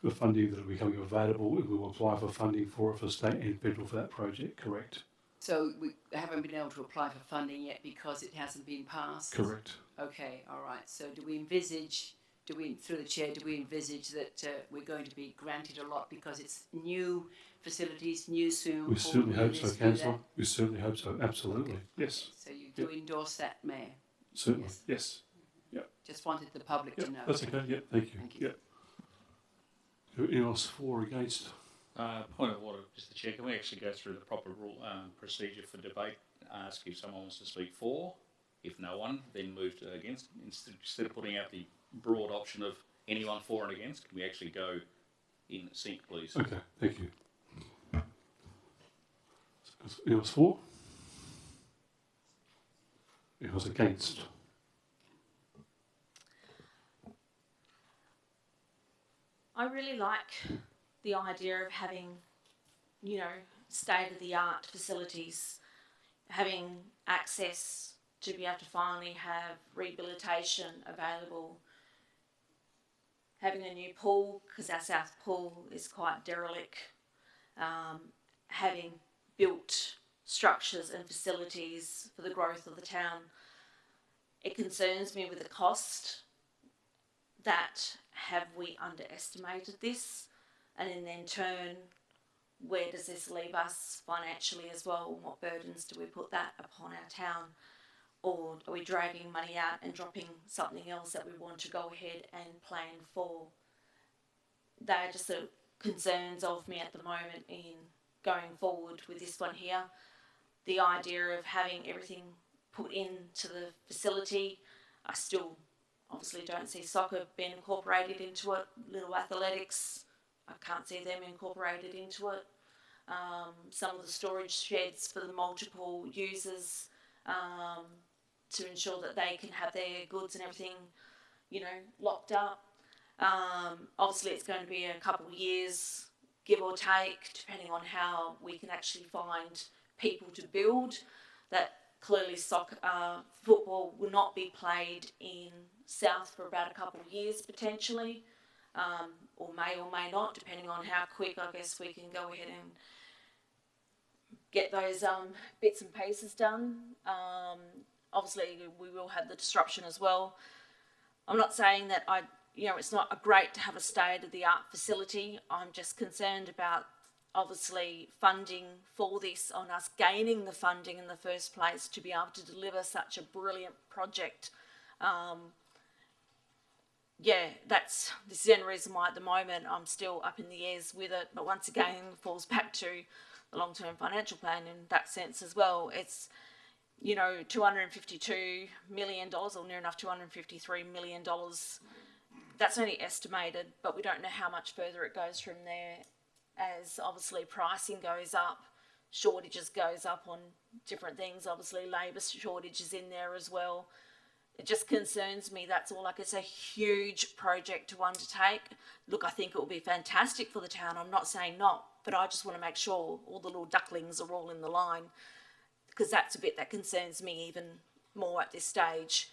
the funding that will be becoming available, we will apply for funding for state and federal for that project, correct?
So we haven't been able to apply for funding yet because it hasn't been passed?
Correct.
Okay, all right. So through the chair, do we envisage that we're going to be granted a lot because it's new facilities, new swimming pool?
We certainly hope so, Councillor. We certainly hope so, absolutely. Okay. Yes.
So you do endorse that, Mayor?
Certainly, yes. Yep.
Just wanted the public to know.
That's okay, yeah, thank you.
Thank you.
Yep. Anyone else for or against?
Point of order, Mr. Chair, can we actually go through the proper rule procedure for debate? Ask if someone wants to speak for. If no one, then move to against. Instead of putting out the broad option of anyone for and against, can we actually go in sync, please?
Okay, thank you. Anyone else for? Anyone else against?
I really like the idea of having, state-of-the-art facilities, having access to be able to finally have rehabilitation available, having a new pool, because our south pool is quite derelict, having built structures and facilities for the growth of the town. It concerns me with the cost that have we underestimated this, and in turn, where does this leave us financially as well? What burdens do we put that upon our town? Or are we dragging money out and dropping something else that we want to go ahead and plan for? They're just the concerns of me at the moment in going forward with this one here. The idea of having everything put into the facility, I still obviously don't see soccer being incorporated into it. Little athletics, I can't see them incorporated into it. Some of the storage sheds for the multiple users to ensure that they can have their goods and everything, locked up. Obviously it's going to be a couple of years, give or take, depending on how we can actually find people to build. That clearly football will not be played in South for about a couple of years potentially, or may not, depending on how quick I guess we can go ahead and get those bits and pieces done. Obviously we will have the disruption as well. I'm not saying that it's not great to have a state-of-the-art facility. I'm just concerned about obviously funding for this, on us gaining the funding in the first place to be able to deliver such a brilliant project. This is the only reason why at the moment I'm still up in the airs with it, but once again it falls back to the long-term financial plan in that sense as well. It's $252 million, or near enough $253 million. That's only estimated, but we don't know how much further it goes from there, as obviously pricing goes up shortages goes up on different things. Obviously, labour shortage is in there as well. It just concerns me, that's all. Like, it's a huge project to undertake. Look, I think it will be fantastic for the town. I'm not saying not, but I just want to make sure all the little ducklings are all in the line, because that's a bit that concerns me even more at this stage.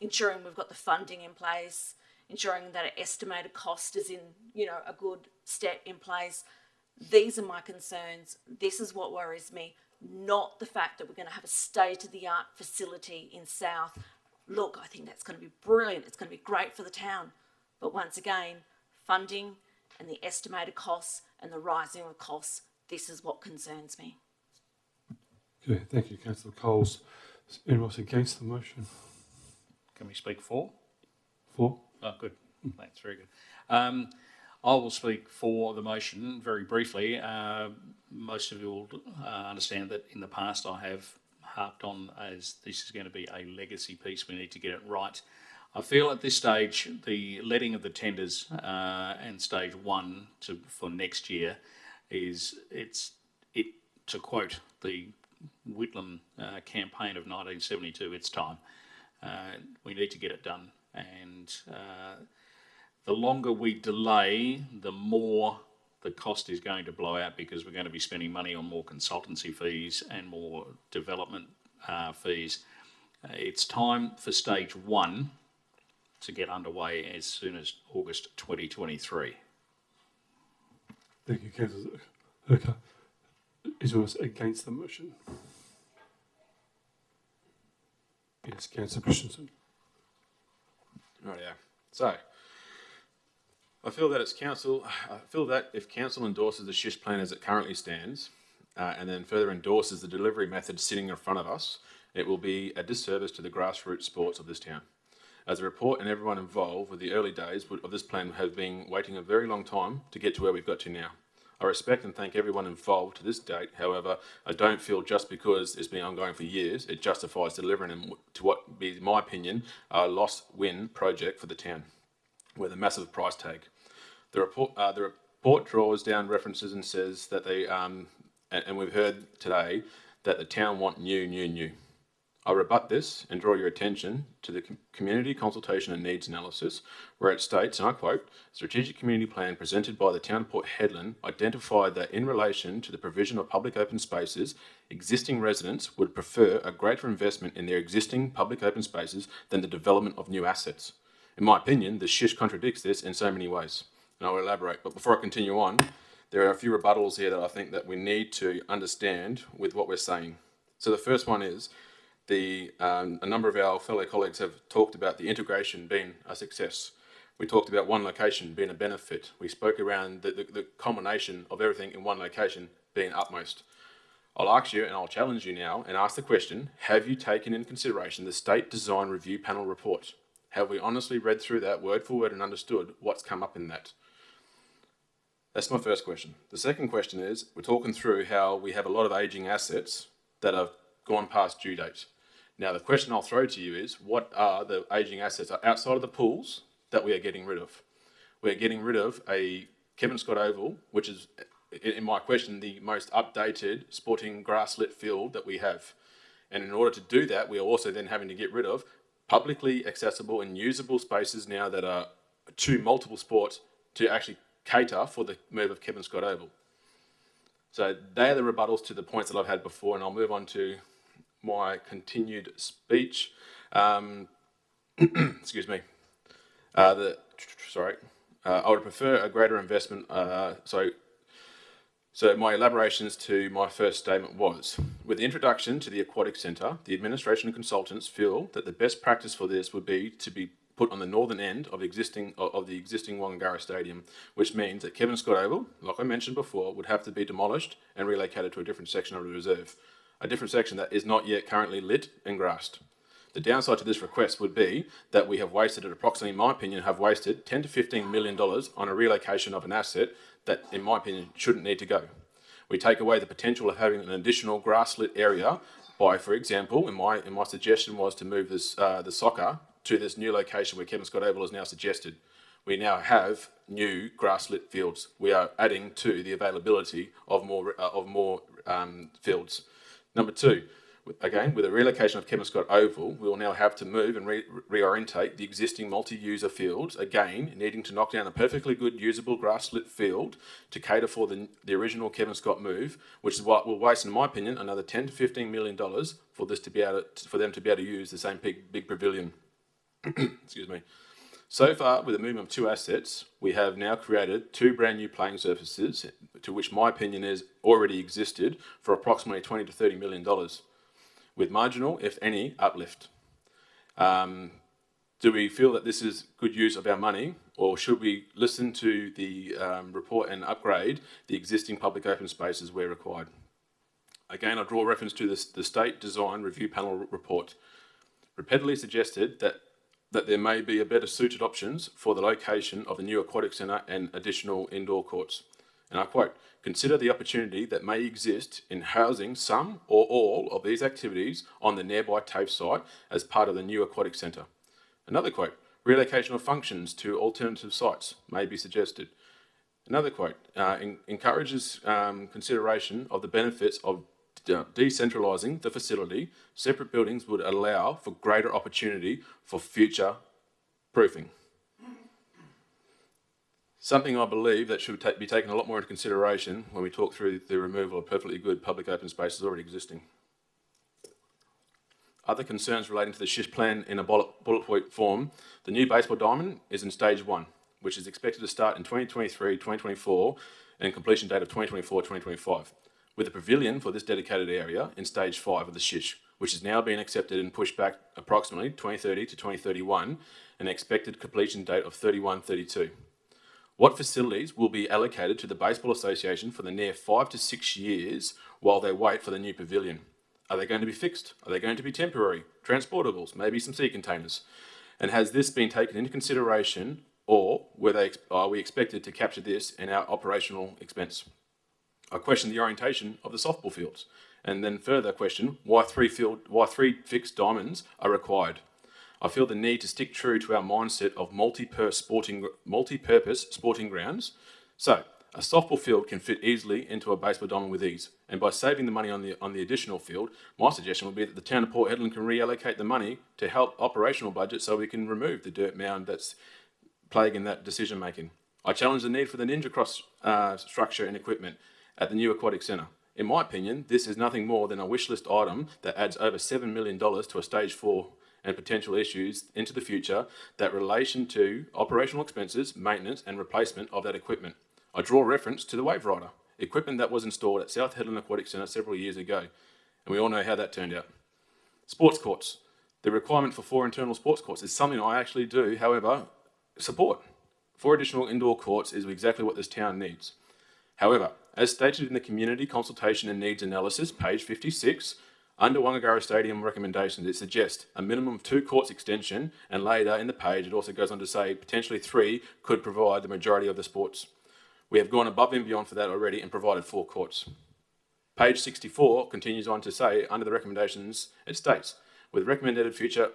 Ensuring we've got the funding in place, ensuring that an estimated cost is in, you know, a good step in place. These are my concerns. This is what worries me, not the fact that we're going to have a state-of-the-art facility in South. Look, I think that's going to be brilliant. It's going to be great for the town. But once again, funding and the estimated costs and the rising of costs, this is what concerns me.
Okay, thank you, Councillor Coles. Is anyone else against the motion?
Can we speak for?
For?
Oh, good. Thanks, very good. I will speak for the motion very briefly. Most of you will understand that in the past I have harped on as this is going to be a legacy piece. We need to get it right. I feel at this stage the letting of the tenders and stage one for next year is to quote the Whitlam campaign of 1972, it's time. We need to get it done, and the longer we delay, the more the cost is going to blow out, because we're going to be spending money on more consultancy fees and more development fees. It's time for stage one to get underway as soon as August 2023.
Thank you, Councillor. Okay. Is anyone else against the motion? Yes, Councillor Christensen.
Right, yeah. So, I feel that if council endorses the SHISH plan as it currently stands, and then further endorses the delivery method sitting in front of us, it will be a disservice to the grassroots sports of this town. As a report and everyone involved with the early days of this plan have been waiting a very long time to get to where we've got to now. I respect and thank everyone involved to this date. However, I don't feel just because it's been ongoing for years, it justifies delivering to what be, in my opinion, a loss-win project for the town with a massive price tag. The report draws down references and says that they, and we've heard today, that the town want new. I rebut this and draw your attention to the community consultation and needs analysis, where it states, and I quote, strategic community plan presented by the town of Port Hedland identified that in relation to the provision of public open spaces, existing residents would prefer a greater investment in their existing public open spaces than the development of new assets. In my opinion, the SHISH contradicts this in so many ways, and I'll elaborate. But before I continue on, there are a few rebuttals here that I think that we need to understand with what we're saying. So the first one is, a number of our fellow colleagues have talked about the integration being a success. We talked about one location being a benefit. We spoke around the combination of everything in one location being utmost. I'll ask you, and I'll challenge you now, and ask the question, have you taken in consideration the State Design Review Panel report? Have we honestly read through that word for word and understood what's come up in that? That's my first question. The second question is, we're talking through how we have a lot of ageing assets that have gone past due date. Now, the question I'll throw to you is, what are the ageing assets outside of the pools that we are getting rid of? We're getting rid of a Kevin Scott Oval, which is, in my question, the most updated sporting grass-lit field that we have. And in order to do that, we are also then having to get rid of publicly accessible and usable spaces now that are too multiple sports to actually cater for the move of Kevin Scott Oval. So they are the rebuttals to the points that I've had before, and I'll move on to my continued speech. Excuse me. I would prefer a greater investment. So my elaborations to my first statement was, with the introduction to the Aquatic Centre, the administration and consultants feel that the best practice for this would be to be put on the northern end of the existing Wangara Stadium, which means that Kevin Scott Oval, like I mentioned before, would have to be demolished and relocated to a different section of the reserve. A different section that is not yet currently lit and grassed. The downside to this request would be that we have wasted, in my opinion, $10 to $15 million on a relocation of an asset that, in my opinion, shouldn't need to go. We take away the potential of having an additional grass-lit area by, for example, in my suggestion was to move this the soccer to this new location where Kevin Scott Oval is now suggested. we now have new grass-lit fields. We are adding to the availability of more fields. Number two, again, with the relocation of Kevin Scott Oval, we will now have to move and reorientate the existing multi-user fields, again, needing to knock down a perfectly good usable grass-lit field to cater for the original Kevin Scott move, which is what will waste, in my opinion, another $10 to $15 million for them to be able to use the same big pavilion. Excuse me. So far, with the movement of two assets, we have now created two brand new playing surfaces, to which my opinion is already existed, for approximately $20 to $30 million, with marginal, if any, uplift. Do we feel that this is good use of our money, or should we listen to the report and upgrade the existing public open spaces where required? Again, I draw reference to the State Design Review Panel report. Repeatedly suggested that there may be a better suited options for the location of the new aquatic centre and additional indoor courts. And I quote, "Consider the opportunity that may exist in housing some or all of these activities on the nearby TAFE site as part of the new aquatic centre." Another quote, "Relocation of functions to alternative sites may be suggested." Another quote, "Encourages consideration of the benefits of decentralising the facility. Separate buildings would allow for greater opportunity for future proofing." Something I believe that should be taken a lot more into consideration when we talk through the removal of perfectly good public open spaces already existing. Other concerns relating to the SHISH plan in a bullet point form: the new baseball diamond is in stage 1, which is expected to start in 2023-2024 and completion date of 2024-2025. With a pavilion for this dedicated area in stage 5 of the SHISH, which is now being accepted and pushed back approximately 2030 to 2031, an expected completion date of 31-32. What facilities will be allocated to the Baseball Association for the near 5 to 6 years while they wait for the new pavilion? Are they going to be fixed? Are they going to be temporary? Transportables? Maybe some sea containers? And has this been taken into consideration, or are we expected to capture this in our operational expense? I question the orientation of the softball fields, and then further question why three fixed diamonds are required. I feel the need to stick true to our mindset of multi-purpose sporting grounds. So a softball field can fit easily into a baseball diamond with ease, and by saving the money on the additional field, my suggestion would be that the town of Port Hedland can reallocate the money to help operational budget so we can remove the dirt mound that's plaguing that decision making. I challenge the need for the Ninja Cross structure and equipment at the new aquatic centre. In my opinion, this is nothing more than a wish list item that adds over $7 million to a stage 4 and potential issues into the future that relation to operational expenses, maintenance and replacement of that equipment. I draw reference to the Wave Rider, equipment that was installed at South Hedland Aquatic Centre several years ago, and we all know how that turned out. Sports courts. The requirement for 4 internal sports courts is something I actually do, however, support. 4 additional indoor courts is exactly what this town needs. However, as stated in the Community Consultation and Needs Analysis, page 56, under Wangagara Stadium recommendations, it suggests a minimum of 2 courts extension, and later in the page it also goes on to say potentially 3 could provide the majority of the sports. We have gone above and beyond for that already and provided 4 courts. Page 64 continues on to say, under the recommendations, it states, with recommended future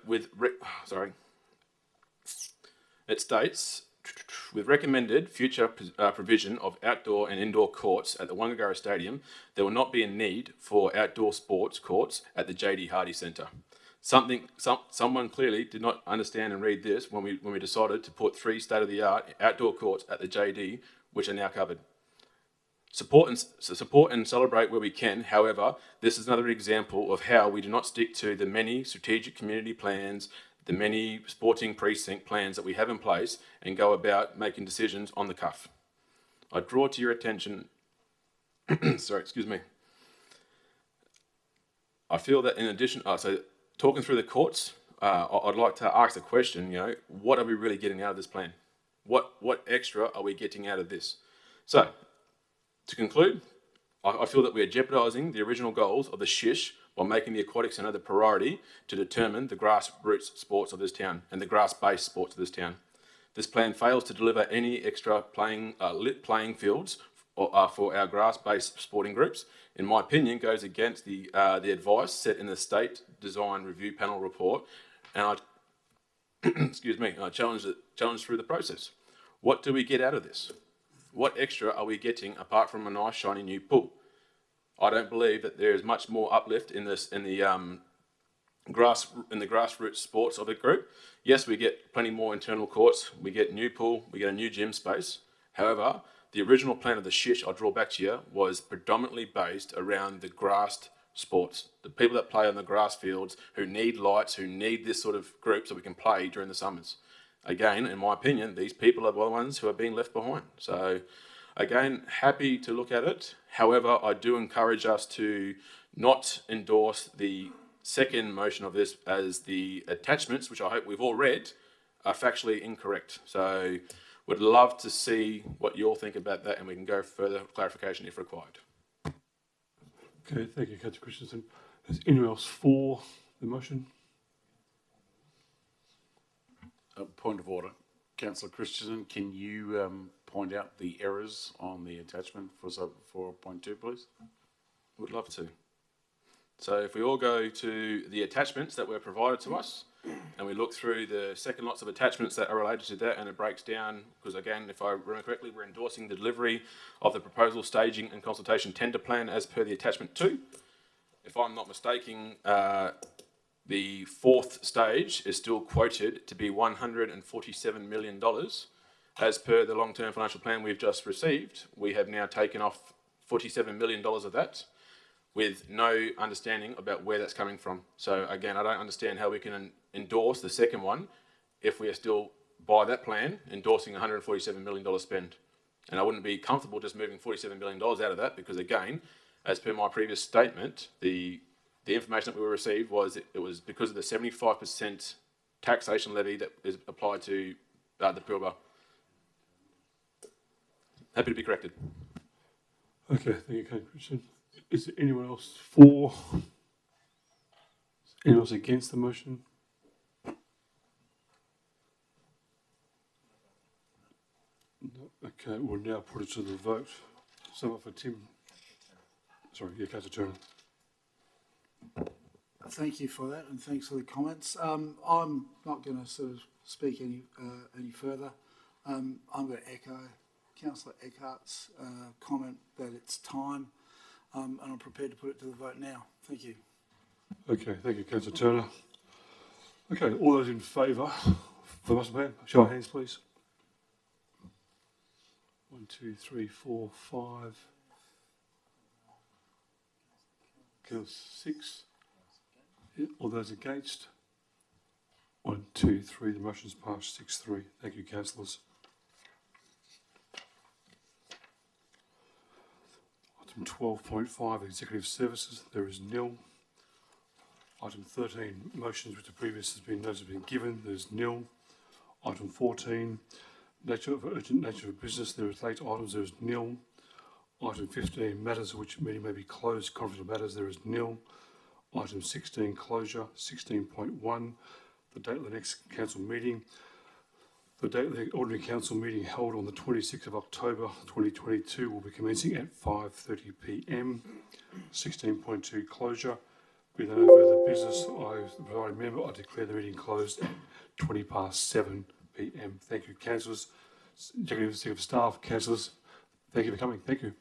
provision of outdoor and indoor courts at the Wangagara Stadium, there will not be a need for outdoor sports courts at the JD Hardy Centre. Someone clearly did not understand and read this when we decided to put 3 state-of-the-art outdoor courts at the JD, which are now covered. Support and celebrate where we can. However, this is another example of how we do not stick to the many strategic community plans, the many sporting precinct plans that we have in place, and go about making decisions on the cuff. I draw to your attention, I feel that in addition, so talking through the courts, I'd like to ask the question, what are we really getting out of this plan? What extra are we getting out of this? So, to conclude, I feel that we are jeopardising the original goals of the SHISH by making the aquatic centre the priority to determine the grassroots sports of this town and the grass-based sports of this town. This plan fails to deliver any extra lit playing fields for our grass-based sporting groups. In my opinion, goes against the advice set in the State Design Review Panel report, and I challenge through the process. What do we get out of this? What extra are we getting apart from a nice shiny new pool? I don't believe that there is much more uplift in this in the grassroots sports of the group. Yes, we get plenty more internal courts, we get new pool, we get a new gym space. However, the original plan of the shish, I'll draw back to you, was predominantly based around the grassed sports. The people that play on the grass fields, who need lights, who need this sort of group so we can play during the summers. Again, in my opinion, these people are the ones who are being left behind. So, again, happy to look at it. However, I do encourage us to not endorse the second motion of this, as the attachments, which I hope we've all read, are factually incorrect. So would love to see what you all think about that, and we can go further clarification if required.
Okay, thank you, Councillor Christensen. Is anyone else for the motion?
Point of order. Councillor Christensen, can you point out the errors on the attachment for sub 4.2, please?
Would love to. So if we all go to the attachments that were provided to us, and we look through the second lots of attachments that are related to that, and it breaks down, because again, if I remember correctly, we're endorsing the delivery of the proposal, staging and consultation tender plan as per the attachment 2. If I'm not mistaken, the fourth stage is still quoted to be $147 million. As per the long-term financial plan we've just received, we have now taken off $47 million of that, with no understanding about where that's coming from. So again, I don't understand how we can endorse the second one if we are still, by that plan, endorsing $147 million spend. And I wouldn't be comfortable just moving $47 million out of that, because again, as per my previous statement, the information that we received was it was because of the 75% taxation levy that is applied to the Pilbara. Happy to be corrected.
Okay, thank you, Councillor Christensen. Is there anyone else for? Anyone else against the motion? No. Okay, we'll now put it to the vote. Someone for Tim. Sorry, yeah, Councillor Turner.
Thank you for that, and thanks for the comments. I'm not going to sort of speak any further. I'm going to echo Councillor Eckhart's comment that it's time, and I'm prepared to put it to the vote now. Thank you.
Okay, thank you, Councillor Turner. Okay, all those in favour for the master plan, show of hands, please. 1, 2, 3, 4, 5. Kills 6. Yeah, all those against? 1, 2, 3. The motion's passed 6-3. Thank you, councillors. Item 12.5, executive services. There is nil. Item 13, motions which the previous has been notice have been given. There is nil. Item 14, urgent nature of business. There is late items. There is nil. Item 15, matters which meeting may be closed, confidential matters, there is nil. Item 16, closure. 16.1, the date of the next council meeting. The date of the ordinary council meeting held on the 26th of October 2022 will be commencing at 5:30 p.m. 16.2, closure. With no further business, I remember I declare the meeting closed at 7 p.m. Thank you, councillors, executive staff, councillors. Thank you for coming. Thank you.